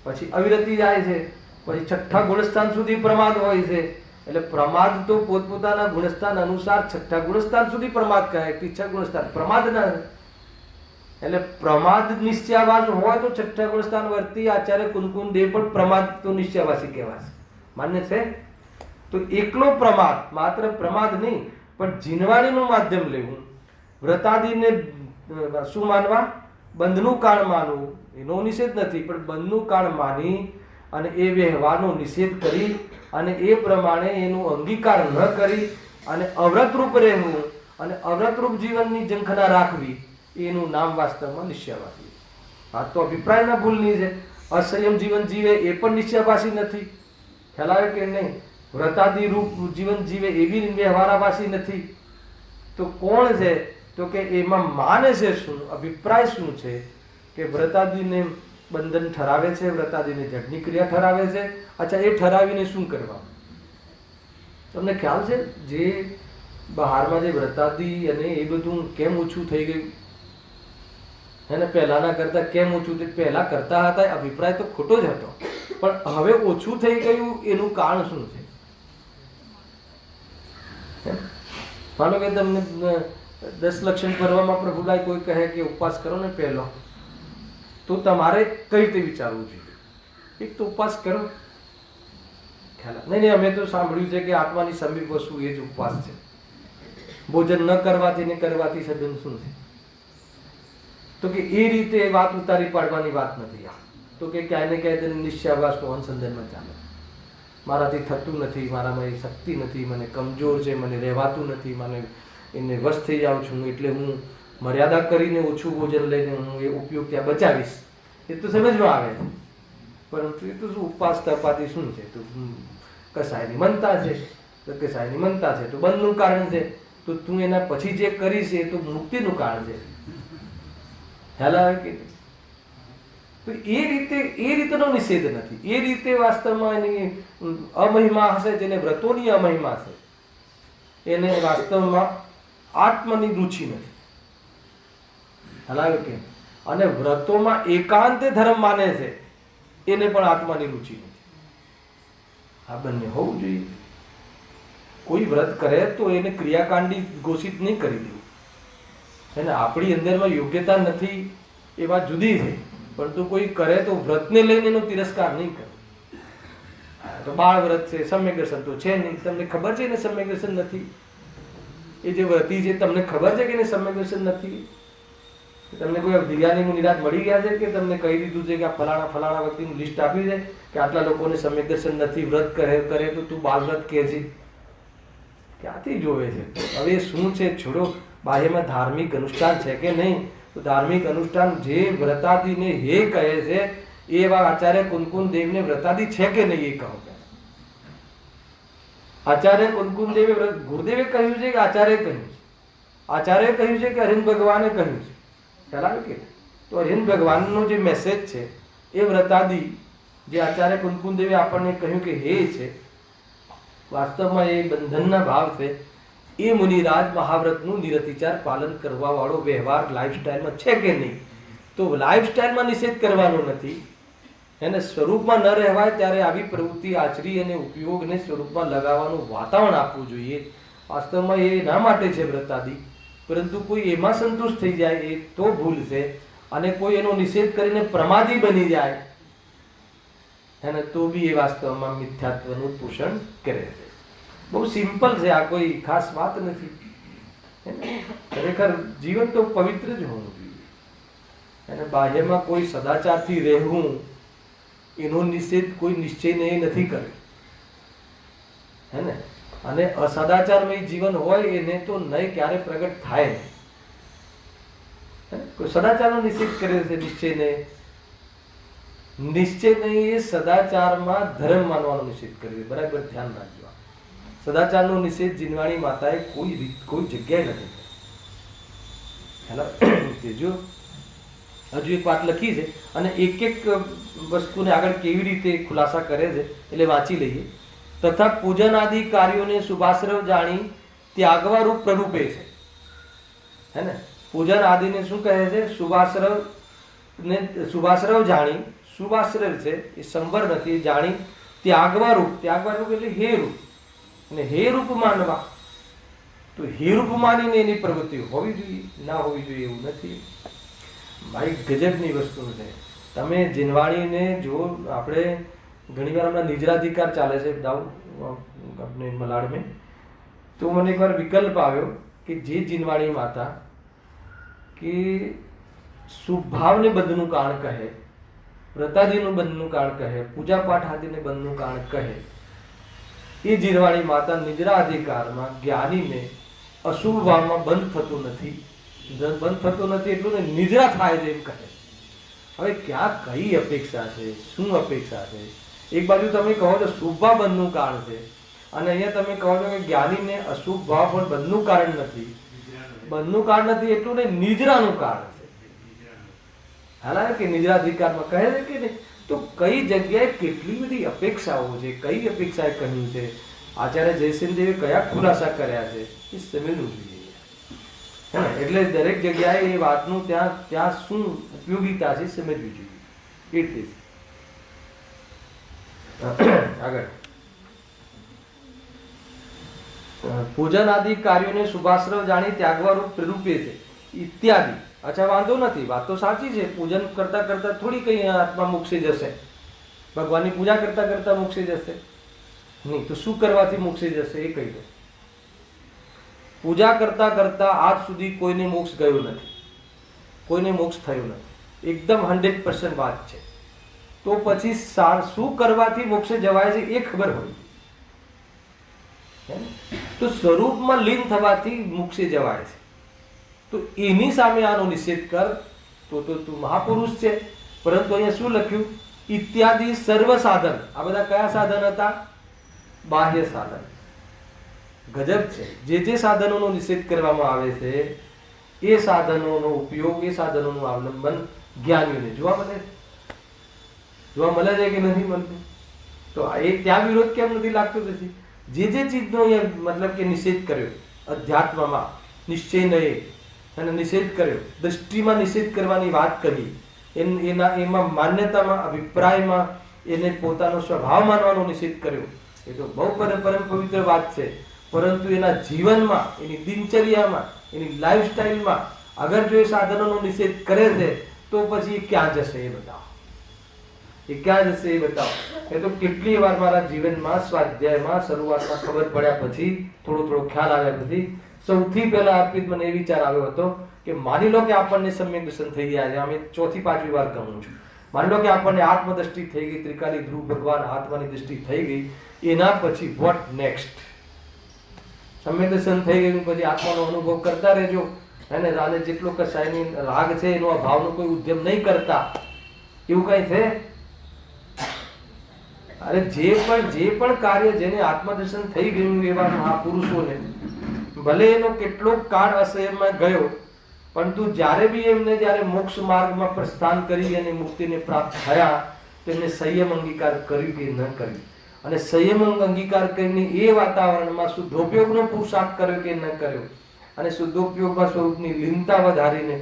પછી અવિરતિ જાય છે, પછી 6ઠા ગુણસ્થાન સુધી પ્રમાદ હોય છે. એટલે પ્રમાદ તો પોતપોતાના ગુણસ્થાન અનુસાર 6ઠા ગુણસ્થાન સુધી પ્રમાદ કહે, 6 ગુણસ્થાન પ્રમાદ ના. એટલે પ્રમાદ નિશ્ચયવાસ હોય તો 6ઠા ગુણસ્થાન વર્તી આચાર્ય કુનકુન દેવ પણ પ્રમાદ તો નિશ્ચયવાસી કહેવાશે. માન્ય છે? તો એકલો પ્રમાદ, માત્ર પ્રમાદ નહીં, પણ જીનવાણીનું માધ્યમ લેવું. વ્રતાદિને શું માનવા? બંધનું કાળ માનવું. એનો નિષેધ નથી, પણ બંધનું કાળ માની અને એ વ્યવહારનો નિષેધ કરી અને એ પ્રમાણે એનો અંગીકાર ન કરી અને અવ્રતરૂપ રહેવું અને અવ્રતરૂપ જીવનની ઝંખના રાખવી, એનું નામ વાસ્તવમાં નિશ્ચયવાસી. આ તો અભિપ્રાયના ભૂલની છે. અસંયમ જીવન જીવે એ પણ નિશ્ચયવાસી નથી. ખ્યાલ આવે કે નહીં? વ્રતાદી રૂપ જીવન જીવે એવી વ્યવહારાવાસી નથી. તો કોણ છે? તો કે એમાં માને છે શું? અભિપ્રાય શું છે? કે વ્રતાદિને બંધન ઠરાવે છે, વ્રતાદિને જડની ક્રિયા ઠરાવે છે. અચ્છા, એ ઠરાવીને શું કરવા? તમને ખ્યાલ છે જે બહારમાં જે વ્રતાદિ અને એ બધું કેમ ઓછું થઈ ગયું? એને પહેલાના કરતા કેમ ઓછું થયું? પહેલા કરતા હતા, અભિપ્રાય તો ખોટો જ હતો, પણ હવે ઓછું થઈ ગયું. એનું કારણ શું છે? માનો કે તમને 10 લક્ષણ કરવામાં પ્રભુલાઈ કોઈ કહે કે ઉપવાસ કરો ને પહેલો, તો તમારે કઈ રીતે વિચારવું જોઈએ? એક તો ઉપવાસ કરો, ખ્યાલ નહીં, અમે તો સાંભળ્યું છે કે આત્માની સમીપ વસ્તુ એ જ ઉપવાસ છે. ભોજન ન કરવાથી ને કરવાથી સંબંધ શું છે? તો કે એ રીતે વાત ઉતારી પાડવાની વાત નથી આ. તો કે ક્યાંય ને ક્યાંય નિશ્ચયાભાસનું અનુસંધાનમાં ચાલે. મારાથી થતું નથી, મારામાં એ શક્તિ નથી, મને કમજોર છે, મને રહેવાતું નથી, મને એને વશ થઈ જાઉં છું, એટલે હું મર્યાદા કરીને ઓછું ભોજન લઈને હું એ ઉપયોગ ત્યાં બચાવીશ. એ તો સમજમાં આવે છે, પરંતુ એ તો શું ઉપવાસ તપાતી શું છે? તો કસાયની મનતા છે, તો કસાયની મનતા છે તો બંધનું કારણ છે. તો તું એના પછી જે કરીશ એ તો મુક્તિનું કારણ છે. ખ્યાલ આવે કે? તો એ રીતનો નિષેધ નથી. એ રીતે વાસ્તવમાં એની અમહિમા હશે, જેને વ્રતોની અમહિમા છે, એને વાસ્તવમાં આત્મની રુચિ નથી. ખ્યાલ આવે કે? અને વ્રતોમાં એકાંતે ધર્મ માને છે, એને પણ આત્માની રુચિ નથી. આ બંને હોવું જોઈએ. કોઈ વ્રત કરે તો એને ક્રિયાકાંડી ઘોષિત નહીં કરી દેવું. અને આપણી અંદરમાં યોગ્યતા નથી એ વાત જુદી છે, પરંતુ કોઈ કરે તો વ્રતને લઈને એનો તિરસ્કાર નહીં કરે. તો બાળ વ્રત છે, સમ્યક દર્શન તો છે નહીં. તમને ખબર છે એને સમ્યક દર્શન નથી? એ જે વ્રતી છે તમને ખબર છે કે એને સમ્યક દર્શન નથી? તમને કોઈ દિવ્યાની મુનિરાત મળી ગયા છે કે તમને કહી દીધું છે કે આ ફલાણા વ્યક્તિનું લિસ્ટ આપી છે કે આટલા લોકોને સમ્યક દર્શન નથી, વ્રત કરે તો તું બાળ વ્રત કહે છે? ક્યાંથી જોવે છે? હવે શું છે છોડો. બાહ્યમાં ધાર્મિક અનુષ્ઠાન છે કે નહીં? તો ધાર્મિક અનુષ્ઠાન જે વ્રતાદિને હે કહે છે એવા આચાર્ય કુનકુન દેવને વ્રતાદિ છે કે નહીં એ કહો. આચાર્ય કુનકુન દેવે ગુરુદેવે કહ્યું છે કે આચાર્ય કહ્યું છે? આચાર્ય કહ્યું છે કે અરવિંદ ભગવાને કહ્યું છે? ખ્યાલ આવે કે? તો અરવિંદ ભગવાનનો જે મેસેજ છે એ વ્રતાદિ જે આચાર્ય કુનકુન દેવે આપણને કહ્યું કે હે છે, વાસ્તવમાં એ બંધનના ભાવ છે. એ મુનિરાજ મહાવ્રતનું નિરતિચાર પાલન કરવા વાળો વ્યવહાર લાઈફસ્ટાઈલમાં છે કે નહીં? તો લાઈફસ્ટાઈલમાં નિષેધ કરવાનો નથી, એને સ્વરૂપમાં ન રહેવાય ત્યારે આવી પ્રવૃત્તિ આચરી અને ઉપયોગને સ્વરૂપમાં લગાવવાનું વાતાવરણ આપવું જોઈએ. વાસ્તવમાં એ ના માટે છે વ્રતાદિ, પરંતુ કોઈ એમાં સંતુષ્ટ થઈ જાય એ તો ભૂલ છે. અને કોઈ એનો નિષેધ કરીને પ્રમાદી બની જાય અને તો બી એ વાસ્તવમાં મિથ્યાત્વનું પોષણ કરે છે. બહુ સિમ્પલ છે, આ કોઈ ખાસ વાત નથી. ખરેખર જીવન તો પવિત્ર જ હોવું જોઈએ. અને બાહ્યમાં કોઈ સદાચારથી રહેવું એનો નિષેધ કોઈ નિશ્ચય નથી કરે, હે ને? અને અસદાચારમય જીવન હોય એને તો નહીં ક્યારે પ્રગટ થાય. કોઈ સદાચારનો નિષેધ કરે છે, નિશ્ચય નહીં એ સદાચારમાં ધર્મ માનવાનો નિષેધ કરે. બરાબર ધ્યાન રાખજો. સદાચારનો નિષેધ જીનવાણી માતાએ કોઈ જગ્યાએ નથી. જો હજુ એક વાત લખી છે અને એક એક વસ્તુને આગળ કેવી રીતે ખુલાસા કરે છે એટલે વાંચી લઈએ. તથા પૂજન આદિ કાર્યોને શુભાશ્રવ જાણી ત્યાગવા રૂપ પ્રરૂપે છે, હે ને? પૂજન આદિને શું કહે છે? શુભાશ્રવ જાણી, શુભાશ્રવ છે એ સંવર નથી, જાણી ત્યાગવા રૂપ એટલે હે રૂપ, અને હે રૂપ માનવા. તો હે રૂપ માનીને એની પ્રવૃત્તિ હોવી જોઈએ, ના હોવી જોઈએ એવું નથી. ભાઈ ગજબની વસ્તુ છે. તમે જીનવાણીને જો આપણે ઘણીવાર હમણાં નિજરાધિકાર ચાલે છે આપણે મલાડ મેં, તો મને એકવાર વિકલ્પ આવ્યો કે જે જીનવાણી માતા કે શુભાવને બંધનું કારણ કહે, વ્રતાદિનું બંધનું કારણ કહે, પૂજા પાઠ આદિને બંધનું કારણ કહે, એ જીનવાણી માતા નિજરાધિકારમાં જ્ઞાનીને અશુભ ભાવમાં બંધ થતું નથી એટલું ને નિદ્રા થાય છે એમ કહે. હવે ક્યાં કઈ અપેક્ષા છે? શું અપેક્ષા છે? એક બાજુ તમે કહો છો શુભ ભાવ બંધનું કારણ છે, અને અહીંયા તમે કહો છો કે જ્ઞાનીને અશુભ ભાવ પણ બંધનું કારણ નથી. બંધનું કારણ નથી એટલું ને નિદ્રાનું કારણ છે. હાલા કે નિદ્રાધિકારમાં કહે છે કે નહીં? તો કઈ જગ્યાએ કેટલી બધી અપેક્ષાઓ છે, કઈ અપેક્ષાએ કહ્યું છે, આચાર્ય જયસિંહ દેવે કયા ખુલાસા કર્યા છે એ સમજવું જોઈએ. એટલે દરેક જગ્યાએ એ વાતનું ત્યાં શું ઉપયોગિતા છે સમજવી જોઈએ. એટલે આગળ પૂજન આદિ કાર્યોને શુભાશ્રવ જાણી ત્યાગવારૂપ પ્રેરૂપે છે ઇત્યાદિ. અચ્છા, વાંધો નથી, વાત તો સાચી છે. પૂજન કરતા કરતા થોડી કઈ આત્મા મોક્ષે જશે, ભગવાનની પૂજા કરતા કરતા મોક્ષે જશે નહીં. તો શું કરવાથી મોક્ષે જશે એ કહી દો. પૂજા કરતા કરતા આજ સુધી કોઈને મોક્ષ ગયો નથી, કોઈને મોક્ષ થયો નથી, એકદમ 100% વાત છે. તો પછી શું કરવાથી મોક્ષે જવાય છે એ ખબર હોય. તો સ્વરૂપમાં લીન થવાથી મોક્ષે જવાય છે. તો એની સામે આનો નિષેધ કર તો તું મહાપુરુષ છે. પરંતુ અહીંયા શું લખ્યું? ઇત્યાદિ સર્વ સાધન. આ બધા કયા સાધન હતા? બાહ્ય સાધન. ગજબ છે. જે સાધનોનો નિષેધ કરવામાં આવે છે એ સાધનોનો ઉપયોગ, એ સાધનોનું અવલંબન જ્ઞાનીઓને જોવા મળે છે. જોવા મળે છે કે નથી મળતું? તો એ ત્યાં વિરોધ કેમ નથી લાગતો? પછી જે ચીજનો મતલબ કે નિષેધ કર્યો, અધ્યાત્મમાં નિશ્ચય નહીં અને નિષેધ કર્યો, દ્રષ્ટિમાં નિષેધ કરવાની વાત કરી, એમાં માન્યતામાં, અભિપ્રાયમાં એને પોતાનો સ્વભાવ માનવાનો નિષેધ કર્યો, એ તો બહુ પરમ પવિત્ર વાત છે. પરંતુ એના જીવનમાં, એની દિનચર્યામાં, એની લાઈફસ્ટાઈલમાં અગર જો એ સાધનોનો નિષેધ કરે છે તો પછી એ ક્યાં જશે એ બતાવો. એ ક્યાં જશે એ બતાવો. એ તો કેટલી વાર મારા જીવનમાં સ્વાધ્યાયમાં શરૂઆતમાં ખબર પડ્યા પછી, થોડો ખ્યાલ આવ્યા પછી સૌથી પહેલા અર્પિત મને એ વિચાર આવ્યો હતો કે માની લો કે આપણને સમ્યક દર્શન થઈ ગયા છે. અમે 4થી 5મી વાર કહું છું. માની લો કે આપણને આત્મદ્રષ્ટિ થઈ ગઈ, ત્રિકાલી ધ્રુવ ભગવાન આત્માની દ્રષ્ટિ થઈ ગઈ. એના પછી વોટ નેક્સ્ટ? સમ્યક દર્શન થઈ ગયું પછી આત્માનો અનુભવ કરતા રહેજો, અને રાને જેટલો કસાયની રાગ છે એનો ભાવનો કોઈ ઉદ્યમ નહીં કરતા, એવું કઈ છે? અરે જે પણ કાર્ય જેને આત્મદર્શન થઈ ગયું એવા મહાપુરુષોને ભલે એનો કેટલો કાળ અસહ્યમાં ગયો, પરંતુ જ્યારે બી એમને જ્યારે મોક્ષ માર્ગમાં પ્રસ્થાન કરી અને મુક્તિને પ્રાપ્ત થયા તેમને સંયમ અંગીકાર કર્યું કે ન કર્યું, અને સંયમ અંગીકાર કરીને એ વાતાવરણમાં શુદ્ધોપયોગનો પુરુષાર્થ કર્યો કે ન કર્યો, અને શુદ્ધોપયોગમાં સ્વરૂપની લીનતા વધારીને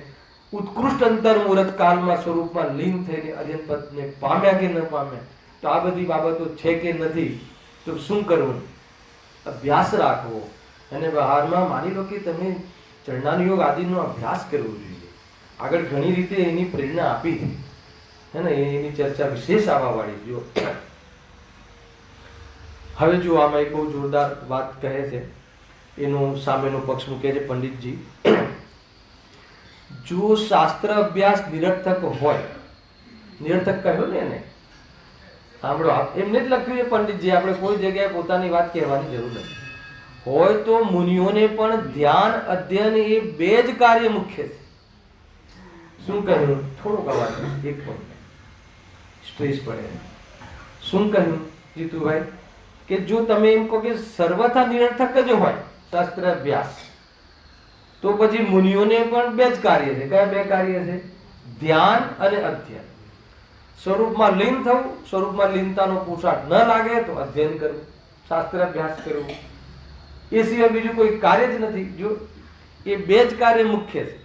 ઉત્કૃષ્ટ અંતર મુહૂર્ત કાળમાં સ્વરૂપમાં લીન થઈને અર્યન પદને પામ્યા કે ન પામ્યા. તો આ બધી બાબતો છે કે નથી? તો શું કરવું? અભ્યાસ રાખવો. અને બહારમાં માની લો કે તમે ચરણાન યોગ આદિનો અભ્યાસ કરવો જોઈએ. આગળ ઘણી રીતે એની પ્રેરણા આપી છે ને, એની ચર્ચા વિશેષ આવવા વાળી. જો હવે જો આમાં એક બહુ જોરદાર વાત કહે છે, એનો સામેનો પક્ષ મૂકે છે પંડિતજી. જો શાસ્ત્ર અભ્યાસ નિરર્થક હોય, નિરર્થક કહ્યું ને એને, સાંભળો, એમને જ લખ્યું છે પંડિતજી, આપણે કોઈ જગ્યાએ પોતાની વાત કહેવાની જરૂર નથી. હોય તો મુનિઓને પણ ધ્યાન અધ્યયન એ બે જ કાર્ય મુખ્ય છે. શું કહ્યું? થોડુંક અવાજ, એક પોઈન્ટ સ્ટ્રેસ પડે. શું કહ્યું જીતુભાઈ? કે જો તમે એમ કહો કે સર્વથા નિરર્થક જ હોય શાસ્ત્ર અભ્યાસ, તો પછી મુનિઓને પણ બે જ કાર્ય છે. કયા બે કાર્ય છે? ધ્યાન અને અધ્યયન. સ્વરૂપમાં લીન થવું, સ્વરૂપમાં લીનતાનો પુરુષાર્થ ન લાગે તો અધ્યયન કરવું, શાસ્ત્ર અભ્યાસ કરવું. એ સિવાય બીજું કોઈ કાર્ય જ નથી. જો એ બે જ કાર્ય મુખ્ય છે.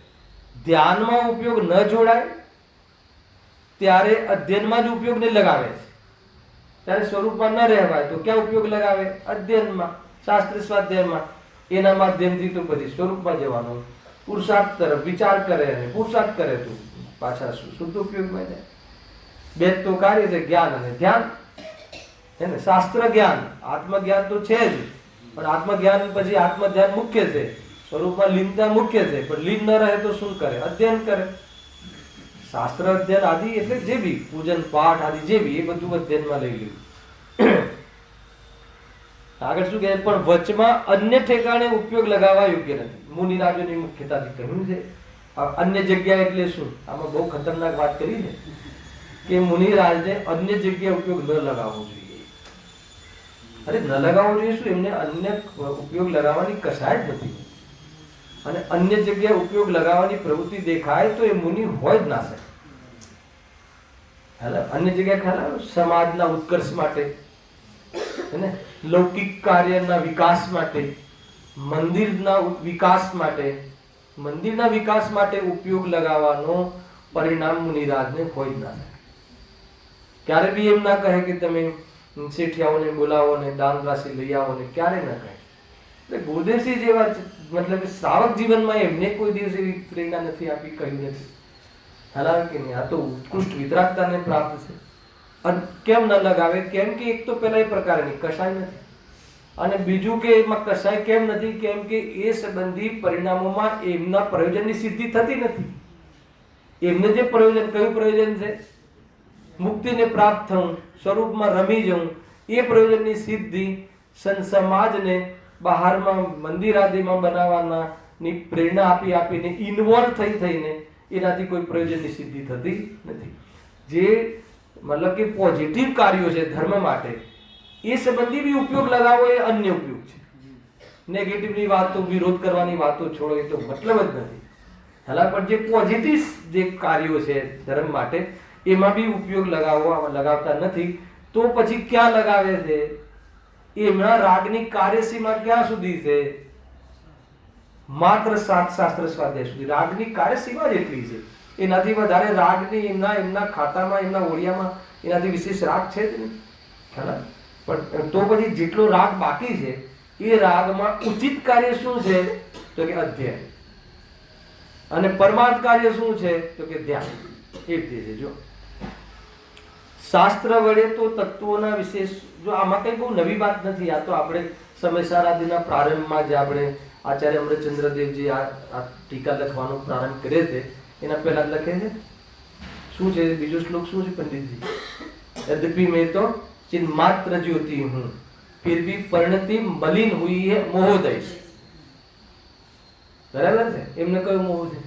ધ્યાનમાં ઉપયોગ ન જોડાય ત્યારે અધ્યયનમાં જ ઉપયોગ નહીં લગાવે છે. ત્યારે સ્વરૂપમાં ન રહેવાય તો ક્યાં ઉપયોગ લગાવે? અધ્યયનમાં, શાસ્ત્ર સ્વાધ્યાયમાં. એના માધ્યમથી તો પછી સ્વરૂપમાં જવાનો પુરુષાર્થ તરફ વિચાર કરે અને પુરુષાર્થ કરે તો પાછા શુદ્ધ ઉપયોગમાં જાય. બે તો કાર્ય છે, જ્ઞાન અને ધ્યાન. હે ને? શાસ્ત્ર જ્ઞાન, આત્મજ્ઞાન તો છે જ, પણ આત્મજ્ઞાન પછી આત્મધ્યાન મુખ્ય છે, સ્વરૂપમાં લીનતા મુખ્ય છે. પણ લીન ન રહે તો શું કરે? અધ્યયન કરે. શાસ્ત્ર અધ્યયન આદિ એટલે જે બી પૂજન પાઠ આદિ જે બી, એ બધું અધ્યયનમાં લઈ લીધું. આગળ શું કહે? પણ વચમાં અન્ય ઠેકાણે ઉપયોગ લગાવવા યોગ્ય નથી. મુનિરાજોની મુખ્યતાથી કહ્યું છે. અન્ય જગ્યા એટલે શું? આમાં બહુ ખતરનાક વાત કરી ને, કે મુનિરાજને અન્ય જગ્યાએ ઉપયોગ ન લગાવવો જોઈએ. અરે ન લગાવવો જોઈએ શું? એમને અન્ય ઉપયોગ લગાવવાની કશાય જ નથી. અને અન્ય જગ્યાએ ઉપયોગ લગાવવાની પ્રવૃત્તિ દેખાય તો એ મુનિ હોય જ ના શકે. અન્ય જગ્યાએ ખ્યાલ સમાજના ઉત્કર્ષ માટે, લૌકિક કાર્યના વિકાસ માટે, મંદિરના વિકાસ માટે ઉપયોગ લગાવવાનો પરિણામ મુનિરાજને હોય જ ના શકે. ક્યારે બી એમ ના કહે કે તમે શેઠિયાઓને બોલાવો ને દાન રાશિ લઈ આવો ને, ક્યારે ના કહે. એટલે ગુરુદેવસિંહ જેવા મતલબ કે શ્રાવક જીવનમાં એમને કોઈ દિવસ એવી પ્રેરણા નથી આપી, કહ્યું નથી. હાલાકી નહીં, આ તો ઉત્કૃષ્ટ વિતરાગતાને પ્રાપ્ત છે. અને કેમ ન લગાવે? કેમ કે એક તો પેલા એ પ્રકારની કશાય નથી, અને બીજું કે એમાં કશાય કેમ નથી? કેમ કે એ સંબંધી પરિણામોમાં એમના પ્રયોજનની સિદ્ધિ થતી નથી. એમને જે પ્રયોજન, કયું પ્રયોજન છે? મુક્તિને પ્રાપ્ત થવું, સ્વરૂપમાં રમી જવું, એ પ્રયોજનની સિદ્ધિ સમાજને બહારમાં મંદિર આદિમાં બનાવવાના ની પ્રેરણા આપી આપીને ઇન્વોલ્વ થઈને એનાથી કોઈ પ્રયોજનની સિદ્ધિ થતી નથી. જે મતલબ કે પોઝિટિવ કાર્યો છે ધર્મ માટે, એ સંબંધી બી ઉપયોગ લગાવો એ અન્ય ઉપયોગ છે. નેગેટિવની વાતો, વિરોધ કરવાની વાતો છોડો, એ તો મતલબ જ નથી. હાલા પણ જે પોઝિટિવ જે કાર્યો છે ધર્મ માટે, એમાં બી ઉપયોગ લગાવતા નથી. તો પછી ક્યાં લગાવે છે? એમના રાગની કાર્યસીમા ક્યાં સુધી છે? માત્ર 7 શાસ્ત્ર સ્વાધ્યાય સુધી. રાગની કાર્યસીમા જ એટલી છે, એનાથી વધારે રાગની એમના ખાતામાં, એમના ઓળિયામાં એનાથી વિશેષ રાગ છે જ નહીં. પણ તો પછી જેટલો રાગ બાકી છે એ રાગમાં ઉચિત કાર્ય શું છે? તો કે અધ્યાય. અને પરમાર્થ કાર્ય શું છે? તો કે ધ્યાન. એ રીતે છે. જો શાસ્ત્ર વડે તો તત્વોના વિશેષ, જો આમાં કઈ બહુ નવી વાત નથી. આ તો આપણે સમયસારાદિના પ્રારંભમાં જ આપણે આચાર્ય અમૃતચંદ્રદેવજી આ ટીકા લખવાનો પ્રારંભ કરે છે, એના પહેલા લખે છે શું છે? બીજો શ્લોક શું છે પંડિતજી? यद्यपि मैं तो चिन्मात्र ज्योति हूं, फिर भी परिणति मलिन हुई है मोहोदय से. बराबर છે? એમને કયો મોહ છે?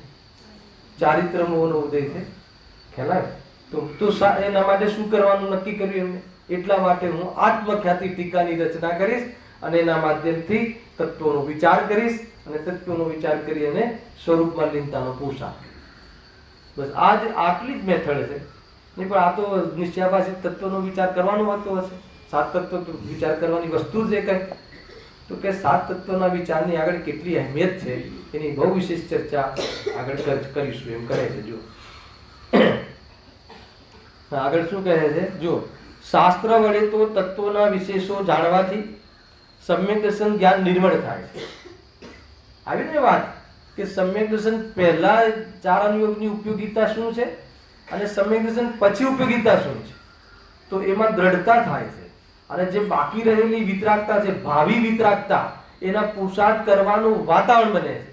ચારિત્ર મોહનો ઉદય છે. ખ્યાલ આવે? તો એના માટે શું કરવાનું નક્કી કર્યું એમને? એટલા માટે હું આત્મખ્યાતિ ટીકાની રચના કરીશ અને એના માધ્યમથી તત્વોનો વિચાર કરીશ, અને તત્વોનો વિચાર કરી અને સ્વરૂપમાં લીનતાનો પોષાક. બસ આટલી જ મેથડ છે. નહીં પણ આ તો નિશ્ચયાભાસી તત્વનો વિચાર કરવાનો હોતો હશે. 7 તત્વ વિચાર કરવાની વસ્તુ જ કઈ, તો કે 7 તત્વના વિચારની આગળ કેટલી અહેમિયત છે એની બહુ વિશેષ ચર્ચા આગળ કરીશું એમ કહે છે. જો આગળ શું કહે છે? જો શાસ્ત્ર વડે તો તત્વોના વિશેષો જાણવાથી સમ્યક દર્શન જ્ઞાન નિર્મળ થાય છે. આવી ને વાત કે સમ્યક દર્શન પહેલા 4 અનુયોગની ઉપયોગિતા શું છે અને સમ્યક દર્શન પછી ઉપયોગિતા શું છે, તો એમાં દ્રઢતા થાય છે. અને જે બાકી રહેલી વિતરાગતા છે, ભાવિ વિતરાગતા, એના પુરુષાર્થ કરવાનું વાતાવરણ બને છે,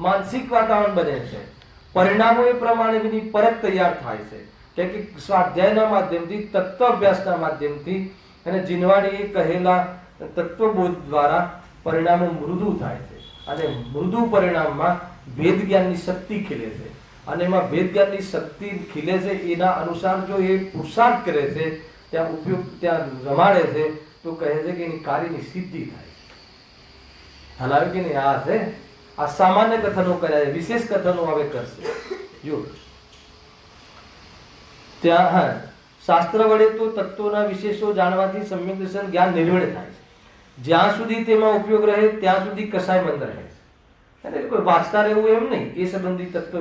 માનસિક વાતાવરણ બને છે. પરિણામો એ પ્રમાણેની પરત તૈયાર થાય છે. કે સ્વાધ્યાયના માધ્યમથી, તત્વ અભ્યાસના માધ્યમથી અને જીનવાડીએ કહેલા તત્વબોધ દ્વારા પરિણામો મૃદુ થાય છે. અને મૃદુ પરિણામમાં ભેદ જ્ઞાનની શક્તિ ખીલે છે. અને એમાં ભેદ જ્ઞાનની શક્તિ ખીલે છે, એના અનુસાર જો એ પુરુષાર્થ કરે છે, ત્યાં ઉપયોગ ત્યાં રમાડે છે, તો કહે છે કે એની કાર્યની સિદ્ધિ થાય. હાલાવે કે નહીં? આ છે, આ સામાન્ય કથનો કર્યા છે, વિશેષ કથનો હવે કરશે. જો ત્યાં શાસ્ત્ર વડે તો તત્વોના વિશેષો જાણવાથી સમ્યક દર્શન જ્ઞાન નિર્મળ થાય છે. જ્યાં સુધી તેમાં ઉપયોગ રહે ત્યાં સુધી કશાય મંદ રહે છે. એટલે કોઈ વાંચતા રહેવું એમ નહીં. એ સંબંધી તત્વ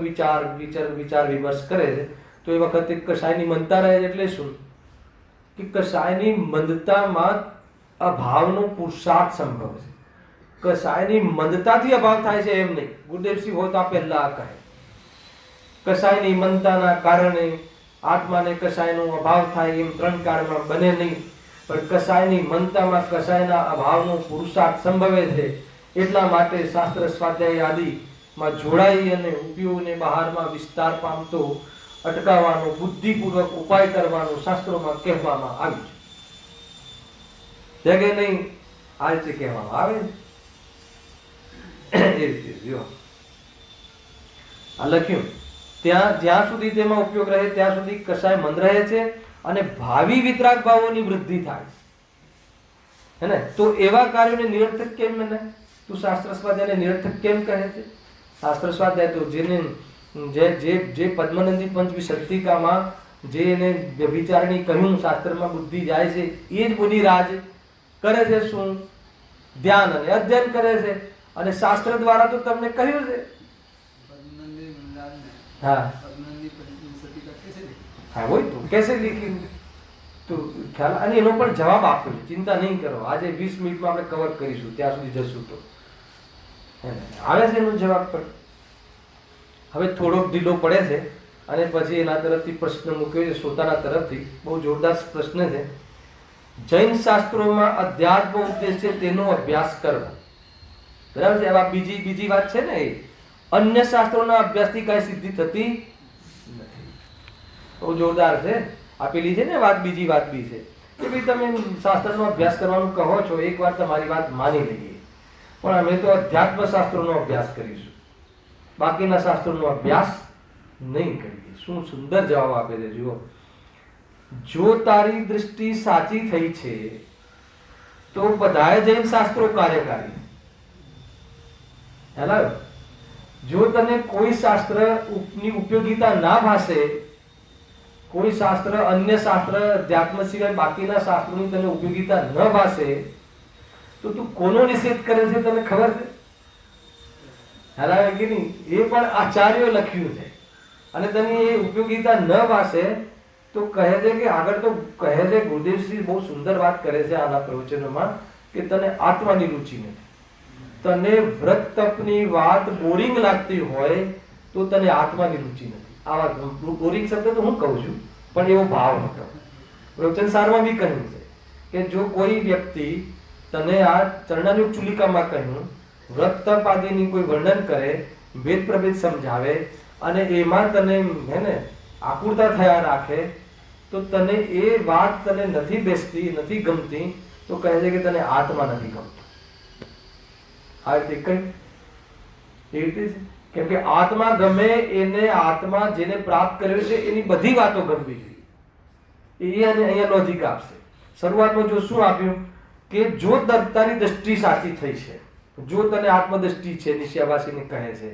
વિચાર વિમર્શ કરે છે તો એ વખતે કશાયની મંદતા રહે. એટલે શું કે કશાયની મંદતામાં અભાવનો પુરુષાર્થ સંભવ છે. કશાયની મંદતાથી અભાવ થાય છે એમ નહીં. ગુરુદેવસિંહ હોતા પહેલા કહે કશાયની મંદતાના કારણે આત્માને કશાયનો અભાવ થાય એમ 3 કાળમાં બને નહીં. પણ કશાયની મંદતામાં કશાયના અભાવનો પુરુષાર્થ સંભવે છે. એટલા માટે શાસ્ત્ર સ્વાધ્યાય આદિમાં જોડાઈ અને ઉપયોગને બહારમાં વિસ્તાર પામતો અટકાવવાનો બુદ્ધિપૂર્વક ઉપાય કરવાનો શાસ્ત્રોમાં કહેવામાં આવ્યું છે કે નહીં? આ રીતે કહેવામાં આવે એ રીતે જો આ લખ્યું, જ્યાં સુધી તેમાં ઉપયોગ રહે ત્યાં સુધી કશાય મંદ રહે છે અને ભાવિ વિતરાગ ભાવોની વૃદ્ધિ થાય છે ને. તો એવા કાર્યોને નિરર્થક કેમ મને તું શાસ્ત્ર સ્વાધ્યાયને નિરર્થક કેમ કહે છે? શાસ્ત્ર સ્વાધ્યાય તો જેને જે પદ્મનંદી પંચવિંશતિકામાં જે એને વ્યભિચારણી કહ્યું, શાસ્ત્રમાં બુદ્ધિ જાય છે, એ જ મુનિરાજ કરે છે શું? ધ્યાન અને અધ્યયન કરે છે. અને શાસ્ત્ર દ્વારા તો તમને કહ્યું છે. हाँ हाँ वही तो कैसे लिखी તો ખ્યાલ, અને એનો પણ જવાબ આપ્યો છે, ચિંતા નહીં કરો. આજે 20 મિનિટમાં આપણે કવર કરીશું, ત્યાં સુધી જશું તો આવે છે એનો જવાબ. પણ હવે થોડોક ઢીલો પડે છે, અને પછી એના તરફથી પ્રશ્ન મૂક્યો છે શ્રોતાના તરફથી. બહુ જોરદાર પ્રશ્ન છે. જૈન શાસ્ત્રોમાં અધ્યાત્મ ઉપદેશ છે તેનો અભ્યાસ કરવો, બરાબર છે. આ બીજી વાત છે ને, એ અન્ય શાસ્ત્રોના અભ્યાસથી કઈ સિદ્ધિ થતી નથી. બહુ જોરદાર છે. આપેલી છે ને વાત, બીજી વાત બી છે કે ભાઈ તમે શાસ્ત્રનો અભ્યાસ કરવાનું કહો છો, એકવાર તમારી વાત માની લઈએ, પણ અમે તો અધ્યાત્મ શાસ્ત્રોનો અભ્યાસ કરીશું, બાકીના શાસ્ત્રોનો અભ્યાસ નહીં કરીએ. શું સુંદર જવાબ આપે છે જુઓ. જો તારી દૃષ્ટિ સાચી થઈ છે તો બધાએ જૈન શાસ્ત્રો કાર્યકારી. હેલો, જો તને કોઈ શાસ્ત્ર ની ઉપયોગિતા ના ભાસે, કોઈ શાસ્ત્ર, અન્ય શાસ્ત્ર અધ્યાત્મ સિવાય બાકીના શાસ્ત્રોની તને ઉપયોગિતા ન ભાસે, તો તું કોનો નિષેધ કરે છે તને ખબર છે? હેલા કે નહીં? એ પણ આચાર્યો લખ્યું છે, અને તને એ ઉપયોગિતા ન ભાસે તો કહે છે કે આગળ તો કહે છે, ગુરુદેવશ્રી બહુ સુંદર વાત કરે છે આના પ્રવચનોમાં, કે તને આત્માની રુચિ નથી, તને વ્રત તપની વાત બોરિંગ લાગતી હોય તો તને આત્માની રુચિ નથી. આવા બોરિંગ શબ્દ તો હું કહું છું, પણ એવો ભાવ હતો. પ્રવચન સારમાં બી કહ્યું છે કે જો કોઈ વ્યક્તિ તને આ ચરણાની ચુલિકામાં કહ્યું, વ્રત તપ આદિની કોઈ વર્ણન કરે, ભેદ પ્રભેદ સમજાવે, અને એમાં તને હે ને આકુરતા થયા રાખે, તો તને એ વાત તને નથી બેસતી, નથી ગમતી, તો કહે છે કે તને આત્મા નથી ગમતો. આ રીતે કઈ એ રીતે છે. કેમ કે આત્મા ગમે એને, આત્મા જેને પ્રાપ્ત કર્યો છે એની બધી વાતો ગમવી જોઈએ. એ અને અહીંયા લોજિક આપશે. શરૂઆતમાં જો શું આપ્યું કે જો તારી દ્રષ્ટિ સાચી થઈ છે, જો તને આત્મદ્રષ્ટિ છે, નિશ્ચયવાસીને કહે છે,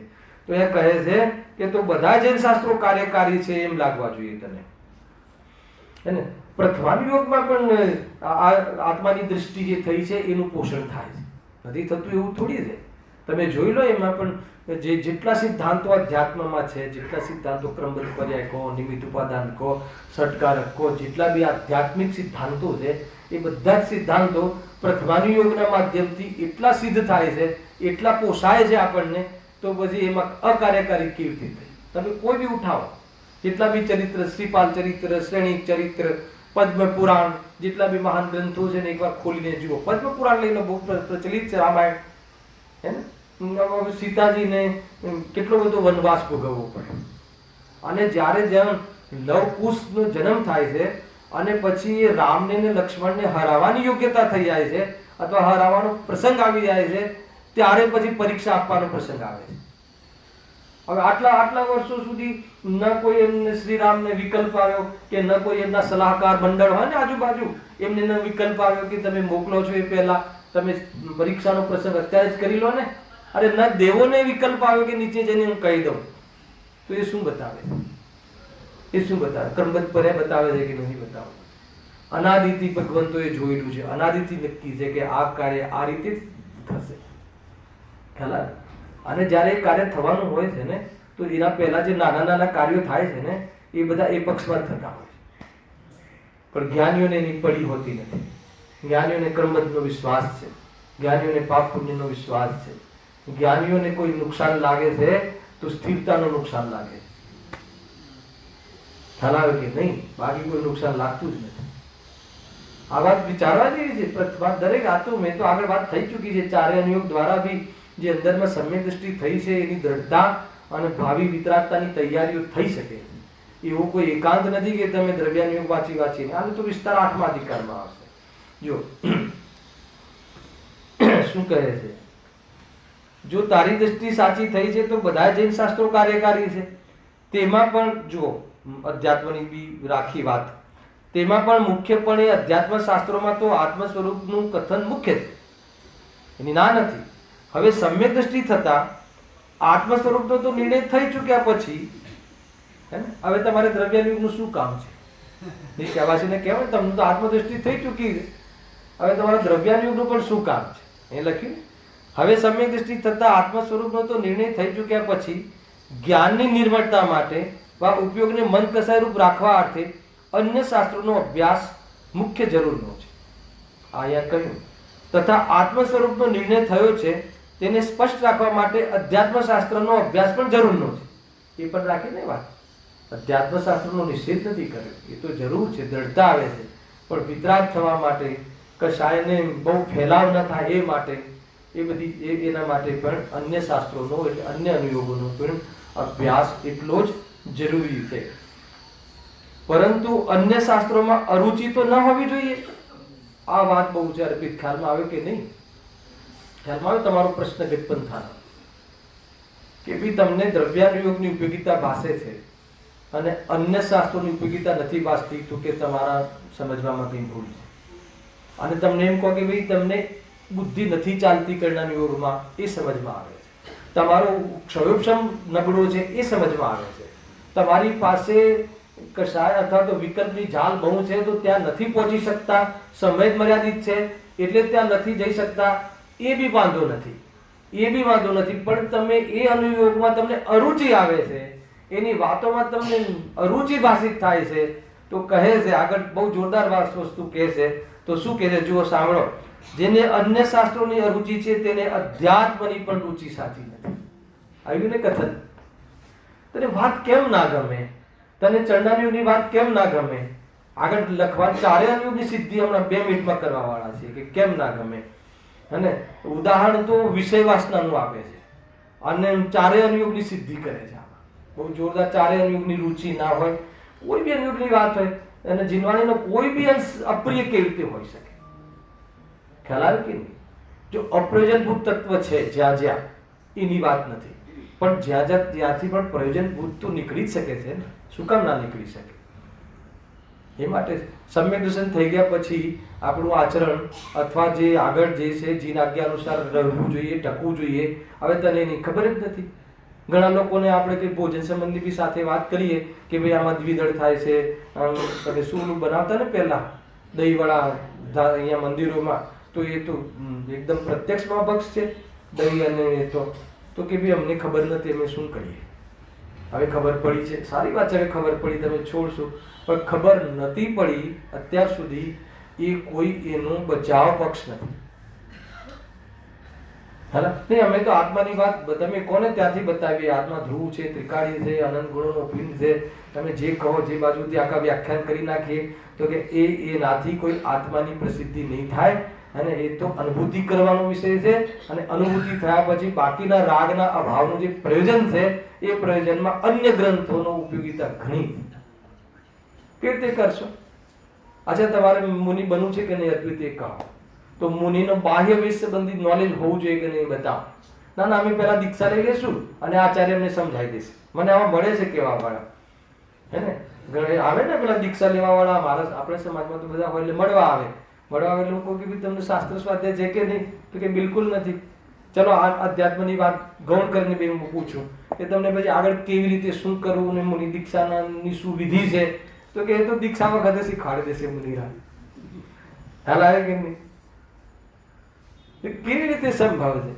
તો એ કહે છે કે તો બધા જૈન શાસ્ત્રો કાર્યકારી છે એમ લાગવા જોઈએ તને, હે ને. પ્રથમ યોગમાં પણ આત્માની દ્રષ્ટિ જે થઈ છે એનું પોષણ થાય છે, નથી થતું એવું થોડી છે. તમે જોઈ લો, એમાં પણ જેટલા સિદ્ધાંતો અધ્યાત્મમાં છે, જેટલા સિદ્ધાંતો ક્રમબદ્ધ પર્યાય કહો, નિમિત્ત ઉપાદાન કહો, ષટકારક કહો, જેટલા બી આધ્યાત્મિક સિદ્ધાંતો છે, એ બધા જ સિદ્ધાંતો પ્રથમાનુયોગના માધ્યમથી એટલા સિદ્ધ થાય છે, એટલા પોષાય છે આપણને, તો પછી એમાં અકાર્યકારી કેવી રીતે થઈ? તમે કોઈ બી ઉઠાવો, જેટલા બી ચરિત્ર, શ્રીપાલ ચરિત્ર, શ્રેણિક ચરિત્ર, પદ્મ પુરાણ, જેટલા બી મહાન ગ્રંથો છે ને એકવાર ખોલીને જુઓ. પદ્મ પુરાણ લઈને બહુ પ્રચલિત છે, રામાયણ, હે ને. સીતાજીને કેટલો બધો વનવાસ ભોગવવો પડે, અને જ્યારે જેમ લવકુશનો જન્મ થાય છે અને પછી રામને ને લક્ષ્મણને હરાવવાની યોગ્યતા થઈ જાય છે, અથવા હરાવવાનો પ્રસંગ આવી જાય છે, ત્યારે પછી પરીક્ષા આપવાનો પ્રસંગ આવે છે. હવે આટલા વર્ષો સુધી ન કોઈ એમને શ્રીરામને વિકલ્પ આવ્યો, કે ન કોઈ એમના સલાહકાર મંડળ હોય ને આજુબાજુ, એમને ન વિકલ્પ આવ્યો કે તમે મોકલો છો એ પહેલા તમે પરીક્ષાનો પ્રસંગ અત્યારે જ કરી લો ને. અરે ન દેવોને વિકલ્પ આવ્યો કે નીચે જઈને હું કહી દઉં, તો એ શું બતાવે? એ શું બતાવે? ક્રમબદ્ધ પર્યાય બતાવે છે કે નથી બતાવતું? અનાદિથી ભગવંતોએ જોયેલું છે, અનાદિથી નક્કી છે કે આ કાર્ય આ રીતે જ થશે. ખ્યાલ આવે? અને જ્યારે એ કાર્ય થવાનું હોય છે ને, તો એના પહેલા જે નાના નાના કાર્યો થાય છે ને, એ બધા એ પક્ષમાં થતા હોય છે. પણ જ્ઞાનીઓને એની પડી હોતી નથી. જ્ઞાનીઓને ક્રમબદ્ધનો વિશ્વાસ છે, જ્ઞાનીઓને પાપ પુણ્યનો વિશ્વાસ છે, જ્ઞાનીઓને કોઈ નુકસાન લાગે છે તો સ્થિરતાનું નુકસાન લાગે. ખ્યાલ આવે કે નહીં? બાકી કોઈ નુકસાન લાગતું જ નથી. આ વાત વિચારવા જેવી છે. દરેક આ તો મેં તો આગળ વાત થઈ ચૂકી છે. ચારે અનુયોગ દ્વારા બી જે અંદરમાં સમ્યક દ્રષ્ટિ થઈ છે, એની દ્રઢતા અને ભાવિ વિતરાગતાની તૈયારીઓ થઈ શકે. એવું કોઈ એકાંત નથી કે તમે દ્રવ્યાનુયોગ વાંચીને. આનો તો વિસ્તાર 8મા અધિકારમાં આવશે. જો શું કહે છે, જો તારી દ્રષ્ટિ સાચી થઈ છે તો બધા જૈન શાસ્ત્રો કાર્યકારી છે. તેમાં પણ જુઓ, અધ્યાત્મની બી રાખી વાત, તેમાં પણ મુખ્યપણે અધ્યાત્મ શાસ્ત્રોમાં તો આત્મ સ્વરૂપનું કથન મુખ્ય છે, એની ના નથી. હવે સમ્યક દ્રષ્ટિ થતા આત્મ સ્વરૂપનો તો નિર્ણય થઈ ચૂક્યા પછી, હે ને, હવે તમારે દ્રવ્યાનુયોગનું શું કામ છે? નિશ્ચયવાસીને કહેવાય તમને તો આત્મદ્રષ્ટિ થઈ ચૂકી છે, હવે તમારે દ્રવ્યાનુયોગનું પણ શું કામ છે? એ લખ્યું. હવે સમ્યક દ્રષ્ટિ થતા આત્મ સ્વરૂપનો તો નિર્ણય થઈ ચૂક્યા પછી જ્ઞાનની નિર્મળતા માટે વા ઉપયોગને મન કસાયરૂપ રાખવા અર્થે અન્ય શાસ્ત્રોનો અભ્યાસ મુખ્ય જરૂરનો છે. અહીંયા કહ્યું તથા આત્મ સ્વરૂપનો નિર્ણય થયો છે તેને સ્પષ્ટ રાખવા માટે અધ્યાત્મ શાસ્ત્રનો અભ્યાસ પણ જરૂરનો છે. એ પણ રાખીને વાત, અધ્યાત્મ શાસ્ત્રનો નિષેધ નથી કર્યો, એ તો જરૂર છે, દ્રઢતા આવે છે, પણ વિતરાગ થવા માટે, કશાયને બહુ ફેલાવ ન થાય એ માટે, એ બધી એના માટે પણ અન્ય શાસ્ત્રોનો એટલે અન્ય અનુયોગોનો પણ અભ્યાસ એટલો જ જરૂરી છે. પરંતુ અન્ય શાસ્ત્રોમાં અરુચિ તો ન હોવી જોઈએ. આ વાત બહુ છે. અર્પિત, ખ્યાલમાં આવે કે નહીં? ખ્યાલમાં આવે? તમારો પ્રશ્ન ઉત્પન્ન થાય કે ભાઈ તમને દ્રવ્યાનુયોગની ઉપયોગિતા ભાષે છે અને અન્ય શાસ્ત્રોની ઉપયોગિતા નથી ભાસતી, તો કે તમારા સમજવામાં કંઈ ભૂલ છે. અને તમને એમ કહો કે ભાઈ તમને બુદ્ધિ નથી ચાલતી કર્ણાનુયોગમાં, એ સમજમાં આવે છે. તમારો ક્ષયોક્ષમ નબળો છે એ સમજમાં આવે છે. તમારી પાસે કશાય અથવા તો વિકલ્પની જાલ બહુ છે તો ત્યાં નથી પહોંચી શકતા, સમય જ મર્યાદિત છે એટલે ત્યાં નથી જઈ શકતા, એ બી વાંધો નથી, એ બી વાંધો નથી. પણ તમે એ અનુયોગમાં તમને અરુચિ આવે છે, એની વાતોમાં તમને અરુચિ ભાષિત થાય છે, તો કહે છે આગળ બહુ જોરદાર વસ્તુ કહે છે. તો શું કહે છે? જુઓ, સાંભળો. જેને અન્ય શાસ્ત્રોની અરુચિ છે તેને અધ્યાત્મની પણ રુચિ સાચી નથી. આવ્યું ને કથન? તને વાત કેમ ના ગમે? તને ચરણાનુયોગની વાત કેમ ના ગમે? આગળ લખવા ચારે અનુયોગની સિદ્ધિ હમણાં 2 મિનિટમાં કરવા વાળા છે કે કેમ ના ગમે. અને ઉદાહરણ તો વિષય વાસનાનું આપે છે અને ચારે અનુયોગની સિદ્ધિ કરે છે. બહુ જોરદાર. ચારે અનુયોગની રુચિ ના હોય, કોઈ બી અનુયોગની વાત હોય, અને જીનવાણીનો કોઈ બી અંશ અપ્રિય કેવી રીતે હોઈ શકે? ખ્યાલ આવે કે નહીં? જો અપ્રયોજનભૂત તત્વ છે જ્યાં જ્યાં, એની વાત નથી, પણ જ્યાં ત્યાંથી પણ પ્રયોજનભૂત તો નીકળી જ શકે છે ને. શું કામ ના નીકળી શકે? એ માટે સમ્યક દર્શન થઈ ગયા પછી આપણું આચરણ અથવા જે આગળ જે છે જીન આજ્ઞા અનુસાર રહેવું જોઈએ, ટકવું જોઈએ. હવે તને એની ખબર જ નથી. ઘણા લોકોને આપણે કંઈ ભોજન સંબંધી બી સાથે વાત કરીએ કે ભાઈ આમાં દ્વિદળ થાય છે, તમે શું બનાવતા ને પહેલા દહીંવડા અહીંયા મંદિરોમાં, તો એ તો એકદમ પ્રત્યક્ષમાં ભક્ષ છે દહીં અને એ તો કે ભાઈ અમને ખબર નથી, અમે શું કરીએ? હવે ખબર પડી છે, સારી વાત છે, હવે ખબર પડી, તમે છોડશો. પણ ખબર નથી પડી અત્યાર સુધી, એ કોઈ એનો બચાવ પક્ષ નથી. હા નહીં, અમે તો આત્માની વાત તમે કોને ત્યાંથી બતાવીએ? આત્મા ધ્રુવ છે, ત્રિકાળી છે, અનંત ગુણોનો પિંડ છે, તમે જે કહો જે બાજુથી આખા વ્યાખ્યાન કરી નાખીએ તો કે એનાથી કોઈ આત્માની પ્રસિદ્ધિ નહીં થાય. અને એ તો અનુભૂતિ કરવાનો વિષય છે, અને અનુભૂતિ થયા પછી બાકીના રાગના અભાવનું જે પ્રયોજન છે એ પ્રયોજનમાં અન્ય ગ્રંથોનો ઉપયોગિતા ઘણી. કેવી રીતે કરશો? અચ્છા, તમારે મુનિ બનવું છે કે નહીં અર્પિત? એ કહો. તો મુનિનો બાહ્ય વિષય સંબંધિત નોલેજ હોવું જોઈએ કે નહીં? બતાવો. ના ના, અમે પહેલા દીક્ષા લઈ લેશું અને આચાર્ય અમને સમજાવી દેશે. મને આવા મળે છે કેવા વાળા, હે ને? આવે ને પેલા દીક્ષા લેવા વાળા, મારા આપણે સમાજમાં તો બધા હોય એટલે મળવા આવે લોકો કે તમને શાસ્ત્ર સ્વાધ્યાય છે કે નહીં? તો કે બિલકુલ નથી. ચલો આ અધ્યાત્મની વાત ગૌણ કરીને બે હું પૂછું કે તમને પછી આગળ કેવી રીતે શું કરવું ને મુનિ દીક્ષાની શું વિધિ છે? તો કે એ તો દીક્ષા વખતે શીખવાડી દેશે મુનિરા. હાલ આવે કે નહીં? કેવી રીતે સંભવ છે?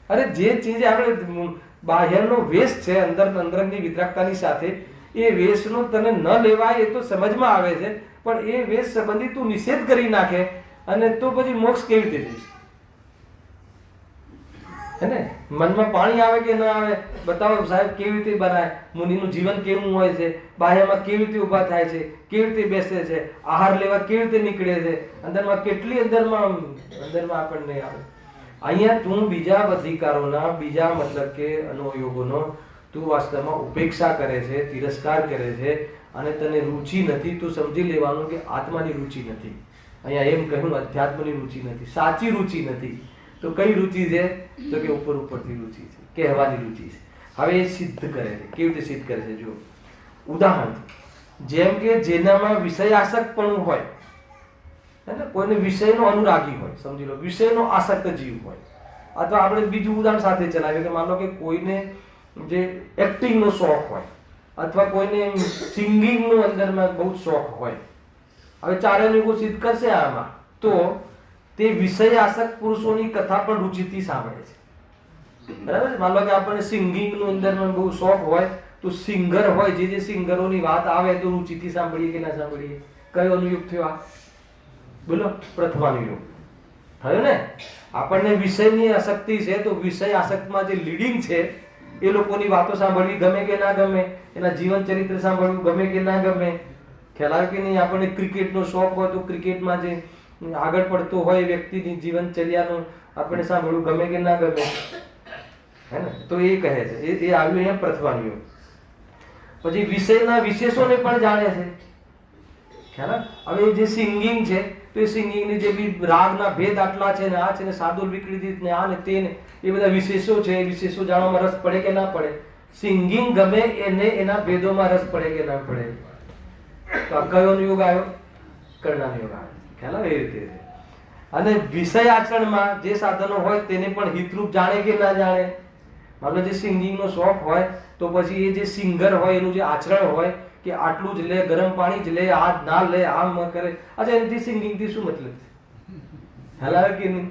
અરે જે ચીજ આપણે બાહ્યનો વેશ છે, અંદરની વિતરાગતાની સાથે એ વેશનો તને ન લેવાય એ તો સમજમાં આવે છે, પણ એ વેશ સંબંધી તું નિષેધ કરી નાખે અને તો પછી મોક્ષ કેવી રીતે જઈશ? હે ને? મનમાં પાણી આવે કે ના આવે? બતાવો સાહેબ, કેવી રીતે બનાય? મુનિનું જીવન કેવું હોય છે? બાહ્યમાં કેવી રીતે ઊભા થાય છે? કેવી રીતે બેસે છે? આહાર લેવા કેવી રીતે નીકળે છે? અંદરમાં કેટલી અંદરમાં આપણને આવે. અહીંયા તું બીજા અધિકારોના, બીજા મતલબ કે અનુયોગોનો તું વાસ્તવમાં ઉપેક્ષા કરે છે, તિરસ્કાર કરે છે, અને તને રુચિ નથી. તું સમજી લેવાનું કે આત્માની રુચિ નથી. અહીંયા એમ કહ્યું અધ્યાત્મની રુચિ નથી, સાચી રુચિ નથી. તો કઈ રુચિ છે? તો કે ઉપરથી રુચિ છે, કહેવાની રુચિ છે. હવે એ સિદ્ધ કરે છે. કેવી રીતે સિદ્ધ કરે છે? જુઓ ઉદાહરણ. જેમ કે જેનામાં વિષય આસક્તપણું હોય, કોઈને વિષયનો અનુરાગી હોય, સમજી લો વિષયનો આસક્ત જીવ હોય, અથવા આપણે બીજું ઉદાહરણ સાથે ચલાવીએ કે માનો કે કોઈને જે એક્ટિંગનો શોખ હોય, અથવા કોઈને સિંગિંગનો અંદરમાં બહુ શોખ હોય. હવે ચારે લોકો સિદ્ધ કરશે આમાં, તો તે વિષય આસક્ત પુરુષોની કથા પણ રુચિથી સાંભળે છે. બરાબર? માનો કે આપણને સિંગિંગનો અંદરમાં બહુ શોખ હોય તો સિંગર હોય, જે સિંગરોની વાત આવે તો રુચિથી સાંભળીએ કે ના સાંભળીએ? કયો અનુયુગ થયો આ? બોલો, પ્રથમાનું યોગ થયો ને. આપણને વિષયની આસક્તિ છે તો વિષય આસક્તમાં જે લીડિંગ છે એ લોકોની વાતો સાંભળવી ગમે કે ના ગમે, એના જીવન ચરિત્ર સાંભળવું ગમે કે ના ગમે, ખ્યાલ આવે કે નહીં. આપણને ક્રિકેટનો શોખ હોય તો ક્રિકેટમાં જે આગળ પડતો હોય વ્યક્તિની જીવનચર્યાનું આપણે સાંભળવું ગમે કે ના ગમે, હે ને. તો એ કહે છે, એ આવ્યું અહીંયા પ્રથમાનું યોગ. પછી વિષયના વિશેષોને પણ જાણે છે, ખ્યાલ. હવે જે સિંગિંગ છે તો એ સિંગિંગની જે બી રાગના ભેદ આટલા છે ને આ છે ને સાદુલ વિકૃતિ ને આ ને તે ને એ બધા વિશેષો છે, એ વિશેષો જાણવામાં રસ પડે કે ના પડે. સિંગિંગ ગમે એને એના ભેદોમાં રસ પડે કે ના પડે. તો આ કયો યોગ આવ્યો? કર્ણનો યોગ આવ્યો, ખ્યાલ આવે. એ રીતે છે. અને વિષય આચરણમાં જે સાધનો હોય તેને પણ હિતરૂપ જાણે કે ના જાણે. મતલબ જે સિંગિંગનો શોખ હોય તો પછી એ જે સિંગર હોય એનું જે આચરણ હોય કે આટલું જ લે, ગરમ પાણી જ લે, આ ના લે, આમ કરે. અચ્છા, એનાથી સિંગિંગથી શું મતલબ છે? હલાવે કે નહીં.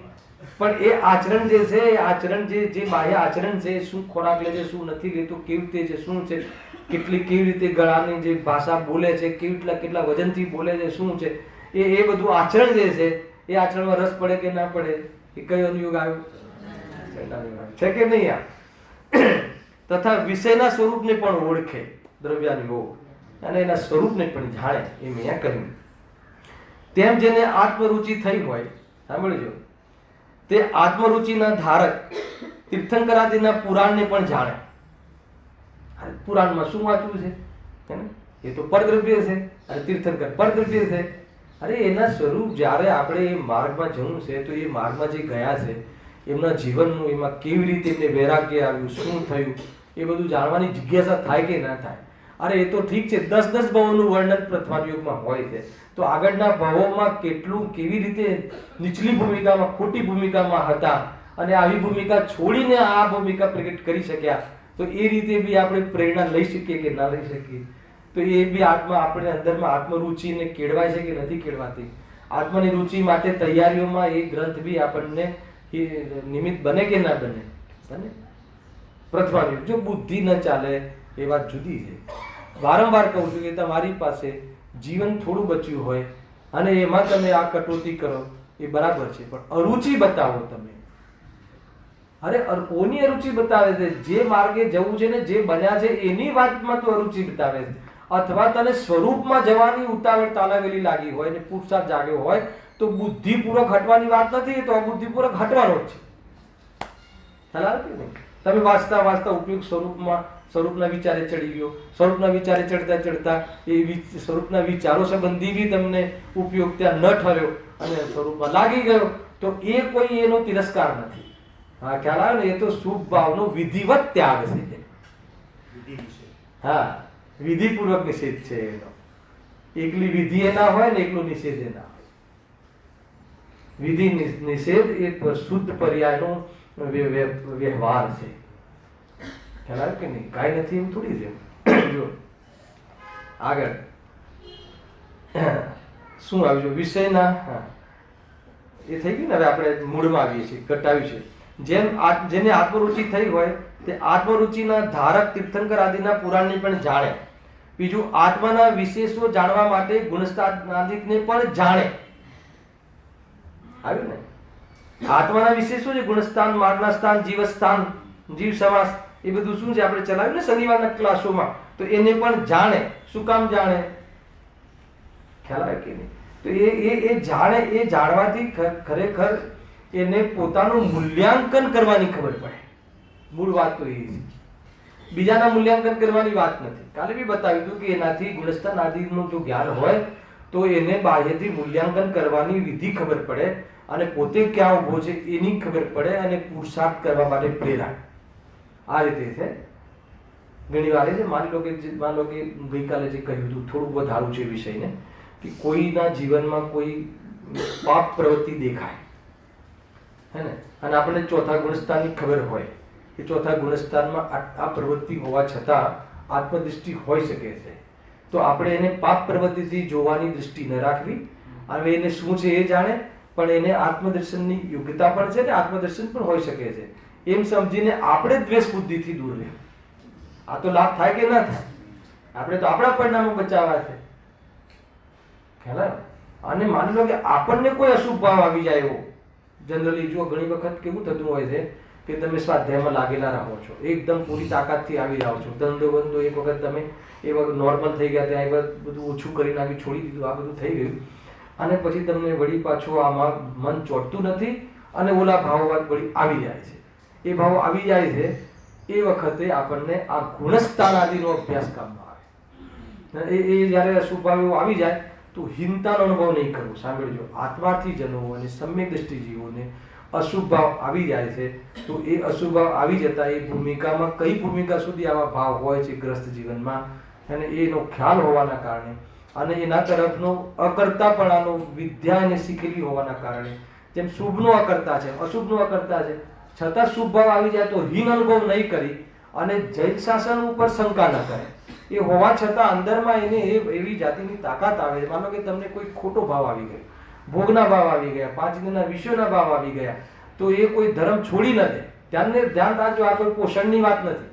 પણ એ આચરણ જે છે, એ આચરણ જે બાહ્ય આચરણ છે, શું ખોરાક લે છે, શું નથી લેતો, કેવી રીતે છે, શું છે, કેવી રીતે ગળાની જે ભાષા બોલે છે, કેટલા વજનથી બોલે છે, શું છે, એ બધું આચરણ જે છે એ આચરણમાં રસ પડે કે ના પડે. એ કયો અનુયોગ આવ્યો? છે કે નહીં? તથા વિષયના સ્વરૂપને પણ ઓળખે, દ્રવ્યાનુયોગ, અને એના સ્વરૂપને પણ જાણે, એમ અહીંયા કહ્યું. તેમ જેને આત્મરુચિ થઈ હોય, સાંભળજો, તે આત્મરુચિના ધારક તીર્થંકરાદિના પુરાણને પણ જાણે. પુરાણમાં શું વાંચવું છે? એ તો પરદ્રવ્ય છે અને તીર્થંકર પરદ્રવ્ય છે. અરે એના સ્વરૂપ જ્યારે આપણે એ માર્ગમાં જવું છે તો એ માર્ગમાં જે ગયા છે એમના જીવનનું, એમાં કેવી રીતે એમને વૈરાગ્ય આવ્યું, શું થયું, એ બધું જાણવાની જિજ્ઞાસા થાય કે ના થાય. અરે એ તો ઠીક છે, 10 ભાવોનું વર્ણન પ્રથમ યુગમાં હોય છે, તો આગળના ભાવોમાં કેટલું કેવી રીતે નીચલી ભૂમિકામાં, ખોટી ભૂમિકામાં હતા અને આવી ભૂમિકા છોડીને આ ભૂમિકા પ્રગટ કરી શક્યા, તો એ રીતે બી આપણે પ્રેરણા લઈ શકીએ કે ના લઈ શકીએ. તો એ બી આપણે અંદરમાં આત્મરુચિને કેળવાય છે કે નથી કેળવાતી. આત્મની રુચિ માટે તૈયારીઓમાં એ ગ્રંથ બી આપણને નિમિત્ત બને કે ના બને? બને. પ્રથમ જો બુદ્ધિ ન ચાલે એ વાત જુદી છે. વારંવાર કહું છું કે તમારી પાસે જીવન થોડું બચ્યું હોય અને એમાં તમે આ કટોતી કરો એ બરાબર છે, પણ અરુચિ બતાવો તમે. અરે કોની અરુચિ બતાવે છે? જે માર્ગે જવું છે ને જે બન્યા છે એની વાતમાં તો અરુચિ બતાવે છે. અથવા તને સ્વરૂપમાં જવાની ઉતાવળ તાલાવેલી લાગી હોય ને પુરુષાર્થ જાગ્યો હોય તો બુદ્ધિપૂર્વક હટવાની વાત નથી, તો અબુદ્ધિપૂર્વક હટવાનો જ છે. ખ્યાલ કે નહીં? તમે વાંચતા વાંચતા ઉપયોગ સ્વરૂપના વિચારે ચડી ગયો, સ્વરૂપના વિચારે ચડતા એ સ્વરૂપના વિચારો સંબંધી બી તમને ઉપયોગ ત્યાં ન ઠર્યો અને સ્વરૂપમાં લાગી ગયો, તો એ કોઈ એનો તિરસ્કાર નથી. હા, ખ્યાલ આવે ને? એ તો શુભ ભાવનો વિધિવત ત્યાગ છે. હા, વિધિપૂર્વક નિષેધ છે એનો. એકલી વિધિ એ ના હોય ને એકલો નિષેધ એ ના હોય. વિધિ નિષેધ એ શુદ્ધ પર્યાયનો વ્યવહાર છે. ખ્યાલ આવે કે નહીં? કાંઈ નથી એવું થોડી છે. જો આગળ શું આવ્યું? વિષયના, એ થઈ ગયું ને. હવે આપણે મૂળમાં આવીએ છીએ, ઘટાવ્યું છે. જેને આત્મરુચિ થઈ હોય તે આત્મરુચિના ધારક તીર્થંકર આદિના પુરાણને પણ જાણે. બીજું, આત્માના વિશેષો જાણવા માટે ગુણસ્થાનાદિકને પણ જાણે. આવ્યું ને? આત્માના વિશેષો છે, ગુણસ્થાન, માર્ગના સ્થાન, જીવસ્થાન, જીવ સમાસ, એ બધું શું છે આપણે ચલાવ્યું ને શનિવારના ક્લાસોમાં, તો એને પણ જાણે. શું કામ જાણે? ખ્યાલ આવે કે નહીં? તો એ જાણે. એ જાણવાથી ખરેખર એને પોતાનું મૂલ્યાંકન કરવાની ખબર પડે. મૂળ વાત તો એ છે. બીજાના મૂલ્યાંકન કરવાની વાત નથી. કાલે બી બતાવ્યું હતું કે એનાથી ગુણસ્થાન આદિનું જો જ્ઞાન હોય તો એને બાહ્યથી મૂલ્યાંકન કરવાની વિધિ ખબર પડે અને પોતે ક્યાં ઊભો છે એની ખબર પડે અને પુરુષાર્થ કરવા માટે પ્રેરાય. આ રીતે છે. ઘણી વાર છે, માની લો કે ગઈકાલે જે કહ્યું હતું થોડું વધારું છે વિષયને, કે કોઈના જીવનમાં કોઈ પાપ પ્રવૃત્તિ દેખાય, હે ને, અને આપણને ચોથા ગુણસ્થાનની ખબર હોય કે ચોથા ગુણસ્થાનમાં આ પ્રવૃત્તિ હોવા છતાં આત્મદૃષ્ટિ હોઈ શકે છે, તો આપણે એને પાપ પ્રવૃત્તિથી જોવાની દૃષ્ટિ ન રાખવી. હવે એને શું છે એ જાણે, પણ એને આત્મદર્શનની યોગ્યતા પણ છે ને આત્મદર્શન પણ હોઈ શકે છે એમ સમજીને આપણે દ્વેષ બુદ્ધિથી દૂર રહેવું. આ તો લાભ થાય કે ના થાય? આપણે તો આપણા પરિણામો બચાવવા છે. ખ્યાલ? અને માની લો કે આપણને કોઈ અશુભ ભાવ આવી જાય એવો, જનરલી જો ઘણી વખત કેવું થતું હોય છે કે તમે સ્વાધ્યાયમાં લાગેલા રહો છો, એકદમ પૂરી તાકાતથી આવી જાઓ છો, ધંધો બંધો એક વખત તમે એ વખત નોર્મલ થઈ ગયા, ત્યાં એક બધું ઓછું કરી નાખ્યું, છોડી દીધું, આ બધું થઈ ગયું, અને પછી તમને વળી પાછું આમાં મન ચોટતું નથી અને ઓલા ભાવ વળી આવી જાય છે. એ ભાવ આવી જાય છે એ વખતે આપણને આ ગુણસ્થાન આદિનો અભ્યાસ કામમાં આવે. એ જ્યારે અશુભ ભાવ એવો આવી જાય તો હીનતાનો અનુભવ નહીં કરવો. સાંભળજો, આત્માર્થી જનો અને સમ્યક દ્રષ્ટિ જીવોને અશુભ ભાવ આવી જાય છે તો એ અશુભ ભાવ આવી જતા એ ભૂમિકામાં કઈ ભૂમિકા સુધી આવા ભાવ હોય છે ગ્રસ્ત જીવનમાં, અને એનો ખ્યાલ હોવાના કારણે અને એના તરફનો અકર્તાપણાનો વિદ્યા એને શીખેલી હોવાના કારણે, જેમ શુભનો અકર્તા છે, અશુભનો અકર્તા છે, છતાં શુભ ભાવ આવી જાય તો હીન અનુભવ નહીં કરી અને જૈન શાસન ઉપર શંકા ન કરે. એ હોવા છતાં અંદરમાં એને એવી જાતિની તાકાત આવે. માનો કે તમને કોઈ ખોટો ભાવ આવી ગયો, ભોગના ભાવ આવી ગયા, 5 દિનના વિષયોના ભાવ આવી ગયા, તો એ કોઈ ધર્મ છોડી ન દે. ધ્યાન રાખજો, આ કોઈ પોષણની વાત નથી.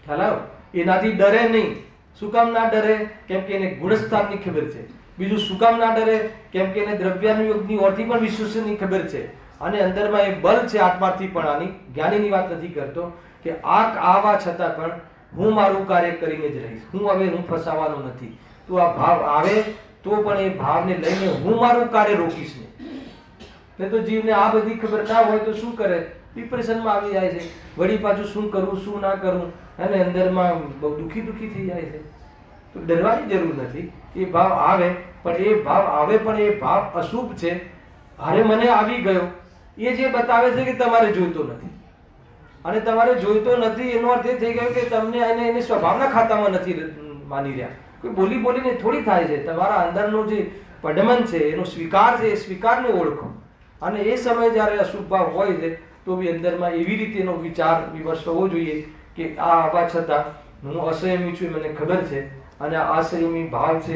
ખ્યાલ આવ્યો? એનાથી ડરે નહીં. શું કામ ના ડરે? કેમ કે એને ગુણસ્થાનની ખબર છે. બીજું શું કામ ના ડરે? કેમ કે એને દ્રવ્યાનુયોગની ઓરથી પણ વિશ્વસની ખબર છે, અને અંદરમાં એ બળ છે આત્માર્થીપણાની. જ્ઞાનીની વાત નથી કરતો કે આવા છતાં પણ હું મારું કાર્ય કરીને જ રહીશ, હું ફસાવાનો નથી. તો આ ભાવ આવે તો પણ એ ભાવને લઈને હું મારું કાર્ય રોકીશ નહીં. તો જીવને આ બધી ખબર ના હોય તો શું કરે? ડિપ્રેશનમાં આવી જાય છે, વળી પાછું શું કરવું શું ના કરવું, અને અંદરમાં બહુ દુઃખી થઈ જાય છે. તો ડરવાની જરૂર નથી. એ ભાવ આવે પણ એ ભાવ અશુભ છે. અરે મને આવી ગયો, એ જે બતાવે છે કે તમારે જોઈતો નથી, અને તમારે જોઈતો નથી એનો અર્થ એ થઈ ગયો કે તમને એને સ્વભાવના ખાતામાં નથી માની રહ્યા. કોઈ બોલીને થોડી થાય છે. તમારા અંદરનો જે પડમન છે એનો સ્વીકાર છે, એ સ્વીકારને ઓળખો. અને એ સમયે જ્યારે અશુભ ભાવ હોય છે તો બી અંદરમાં એવી રીતે એનો વિચાર વિમર્શ હોવો જોઈએ કે આ આવવા છતાં હું અસંયમી છું, મને ખબર છે, અને આ અસંયમી ભાવ છે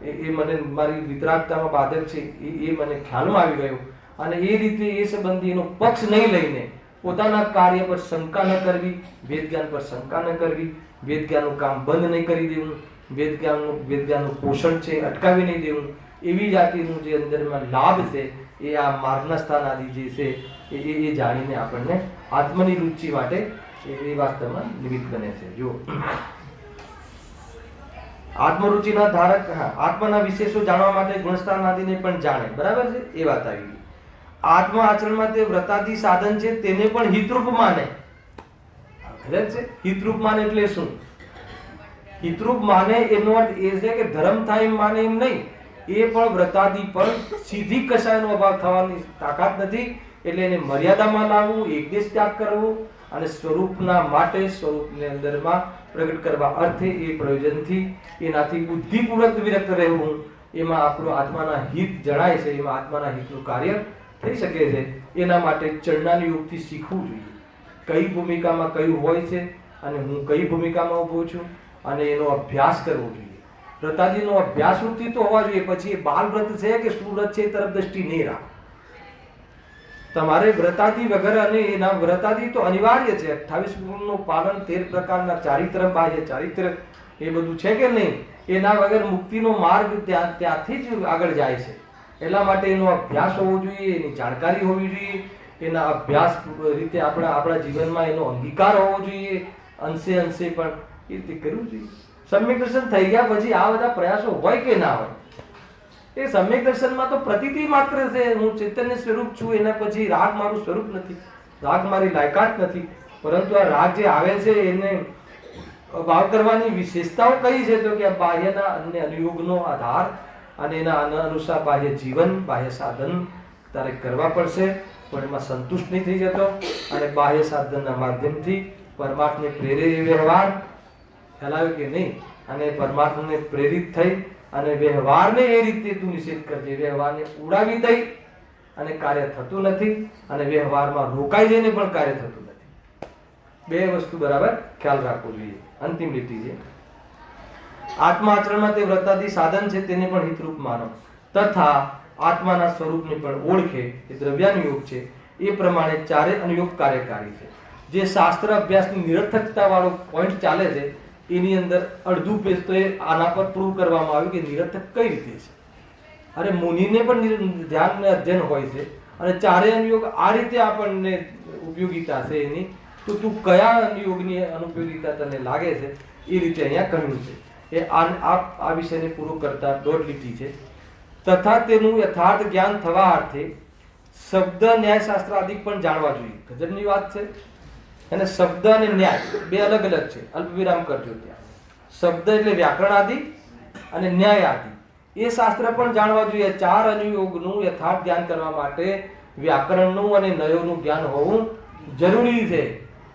એ મને મારી વિતરાગતામાં બાધક છે, એ મને ખ્યાલમાં આવી ગયો. અને એ રીતે એ સંબંધી એનો પક્ષ નહીં લઈને પોતાના કાર્ય પર શંકા ન કરવી, વેદ જ્ઞાન પર શંકા ન કરવી, વેદ જ્ઞાનનું કામ બંધ નહીં કરી દેવું, વેદ જ્ઞાનનું પોષણ છે અટકાવી નહીં દેવું. એવી જાતિનું જે અંદરમાં લાભ છે એ આ માર્ગના સ્થાન આદિ જે છે એ જાણીને આપણને આત્મની રુચિ માટે એ વાસ્તવમાં નિમિત્ત બને છે. જો આત્મરુચિના ધારક આત્માના વિશેષો જાણવા માટે ગુણસ્થાન આદિને પણ જાણે. બરાબર છે? એ વાત આવી ગઈ. આત્મા આચરણમાં તે વ્રતાદિ સાધન છે તેને પણ હિતરૂપ માને. ખબર છે? હિતરૂપ માને એટલે શું? હિતરૂપ માને એનો અર્થ એ છે કે ધર્મ થાય એમ માને એમ નહીં. એ પણ વ્રતાદિ પણ સીધી કશાયનો અભાવ થવાની તાકાત નથી, એટલે એને મર્યાદામાં લાવવું, એકદેશ ત્યાગ કરવો, અને સ્વરૂપના માટે સ્વરૂપને અંદરમાં પ્રગટ કરવા અર્થે એ પ્રયોજનથી એનાથી બુદ્ધિપૂર્વક વિરક્ત રહેવું, એમાં આપણો આત્માના હિત જણાય છે, એમાં આત્માના હિતનું કાર્ય થઈ શકે છે. એના માટે ચરણાની યોગથી શીખવું જોઈએ કઈ ભૂમિકામાં કયું હોય છે અને હું કઈ ભૂમિકામાં ઊભો છું, અને એનો અભ્યાસ કરવો જોઈએ. વ્રતાદિનો અભ્યાસ વૃત્તિ તો હોવા જોઈએ. પછી એ બાલ વ્રત છે કે સુવ્રત છે એ તરફ દ્રષ્ટિ નહીં રાખ. તમારે વ્રતાદિ વગર, અને એના વ્રતાદિ તો અનિવાર્ય છે. 28 ગુણનું પાલન, 13 પ્રકારના ચારિત્ર, બાહ્ય ચારિત્ર, એ બધું છે કે નહીં? એના વગર મુક્તિનો માર્ગ ત્યાંથી જ આગળ જાય છે. એટલા માટે એનો અભ્યાસ હોવો જોઈએ, એની જાણકારી હોવી જોઈએ, એના અભ્યાસ રીતે આપણા જીવનમાં એનો અંગીકાર હોવો જોઈએ. અંશે પણ એ રીતે કરવું જોઈએ. સમ્યક દર્શન થઈ ગયા પછી આ બધા પ્રયાસો હોય કે ના હોય, એ સમ્યક દર્શનમાં તો પ્રતીતિ માત્ર છે. હું ચૈતન્ય સ્વરૂપ છું, એના પછી રાગ મારું સ્વરૂપ નથી, રાગ મારી લાયકાત નથી. પરંતુ આ રાગ જે આવે છે એને ભાવ કરવાની વિશેષતાઓ કઈ છે? તો કે આ બાહ્યના અને અનુયોગનો આધાર, અને એના અનુસાર બાહ્ય જીવન, બાહ્ય સાધન તારે કરવા પડશે, પણ એમાં સંતુષ્ટ નહીં થઈ જતો. અને બાહ્ય સાધનના માધ્યમથી પરમાત્માને પ્રેરે વ્યવહાર, ખ્યાલ આવ્યો કે નહીં? અને પરમાત્માને પ્રેરિત થઈ અને વ્યવહારને એ રીતે તું નિષેધ કરજે. વ્યવહારને ઉડાવી દઈ અને કાર્ય થતું નથી, અને વ્યવહારમાં રોકાઈ જઈને પણ કાર્ય થતું નથી. બે વસ્તુ બરાબર ખ્યાલ રાખવો જોઈએ. અંતિમ લીટી છે આત્મા આચરણમાં તે વ્રતાદિ સાધન છે તેને પણ હિતરૂપ માનો, તથા આત્માના સ્વરૂપને પણ ઓળખે. એ દ્રવ્યાનુયોગ છે. એ પ્રમાણે ચારે અનુયોગ કાર્યકારી છે. જે શાસ્ત્ર અભ્યાસની નિરર્થકતા વાળો પોઈન્ટ ચાલે છે એની અંદર અડધું પેજ તો એ આના પર પ્રૂવ કરવામાં આવ્યું કે નિરર્થક કઈ રીતે છે. અરે મુનિને પણ ધ્યાન ને અધ્યયન હોય છે અને ચારે અનુયોગ આ રીતે આપણને ઉપયોગિતા છે એની, તો તું કયા અનુયોગની અનુપયોગિતા તને લાગે છે એ રીતે અહીંયા કહ્યું છે. એ આ વિષયને પૂરું કરતા 1.5 લીટી છે. તથા તેનું યથાર્થ જ્ઞાન થવા અર્થે શબ્દ ન્યાયશાસ્ત્ર આદિ પણ જાણવા જોઈએ. ગજબની વાત છે. અને શબ્દ અને ન્યાય બે અલગ અલગ છે. અલ્પ વિરામ કરજો ત્યાં. શબ્દ એટલે વ્યાકરણ આદિ અને ન્યાય આદિ એ શાસ્ત્ર પણ જાણવા જોઈએ. 4 અનુયોગનું યથાર્થ જ્ઞાન કરવા માટે વ્યાકરણનું અને નયોનું જ્ઞાન હોવું જરૂરી છે.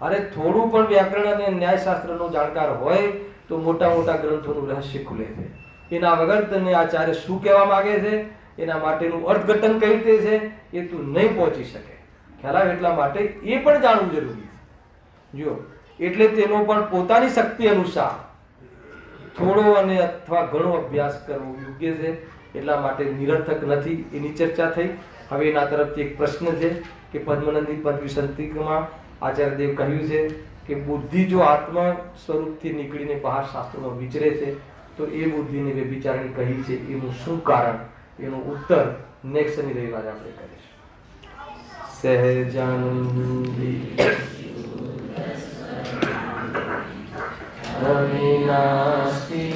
અરે થોડું પણ વ્યાકરણ અને ન્યાયશાસ્ત્રનો જાણકાર હોય તો મોટા મોટા ગ્રંથોનું રહસ્ય ખુલે છે. એના વગર તને આચાર્ય શું કહેવા માંગે છે, એના માટેનું અર્થઘટન કઈ રીતે છે એ તું નહીં પહોંચી શકે. ખ્યાલ આવે એટલા માટે એ પણ જાણવું જરૂરી છે. જો એટલે તેનો પણ પોતાની શક્તિ અનુસાર થોડો અને અથવા ઘણો અભ્યાસ કરવો યોગ્ય છે. એટલા માટે નિરર્થક નથી. એની ચર્ચા થઈ. હવે એના તરફથી એક પ્રશ્ન છે કે પદ્મનંદી પદવિસંતિકમાં આચાર્યદેવ કહ્યું છે કે બુદ્ધિ જો આત્મા સ્વરૂપથી નીકળીને બહાર શાસ્ત્રોમાં વિચરે છે તો એ બુદ્ધિને વ્યભિચારણી કહી છે. એનું શું કારણ? એનો ઉત્તર નેક્સ્ટ શનિ રવિવારે આપણે કરીશું. સહેજાનંદી અવિનાશી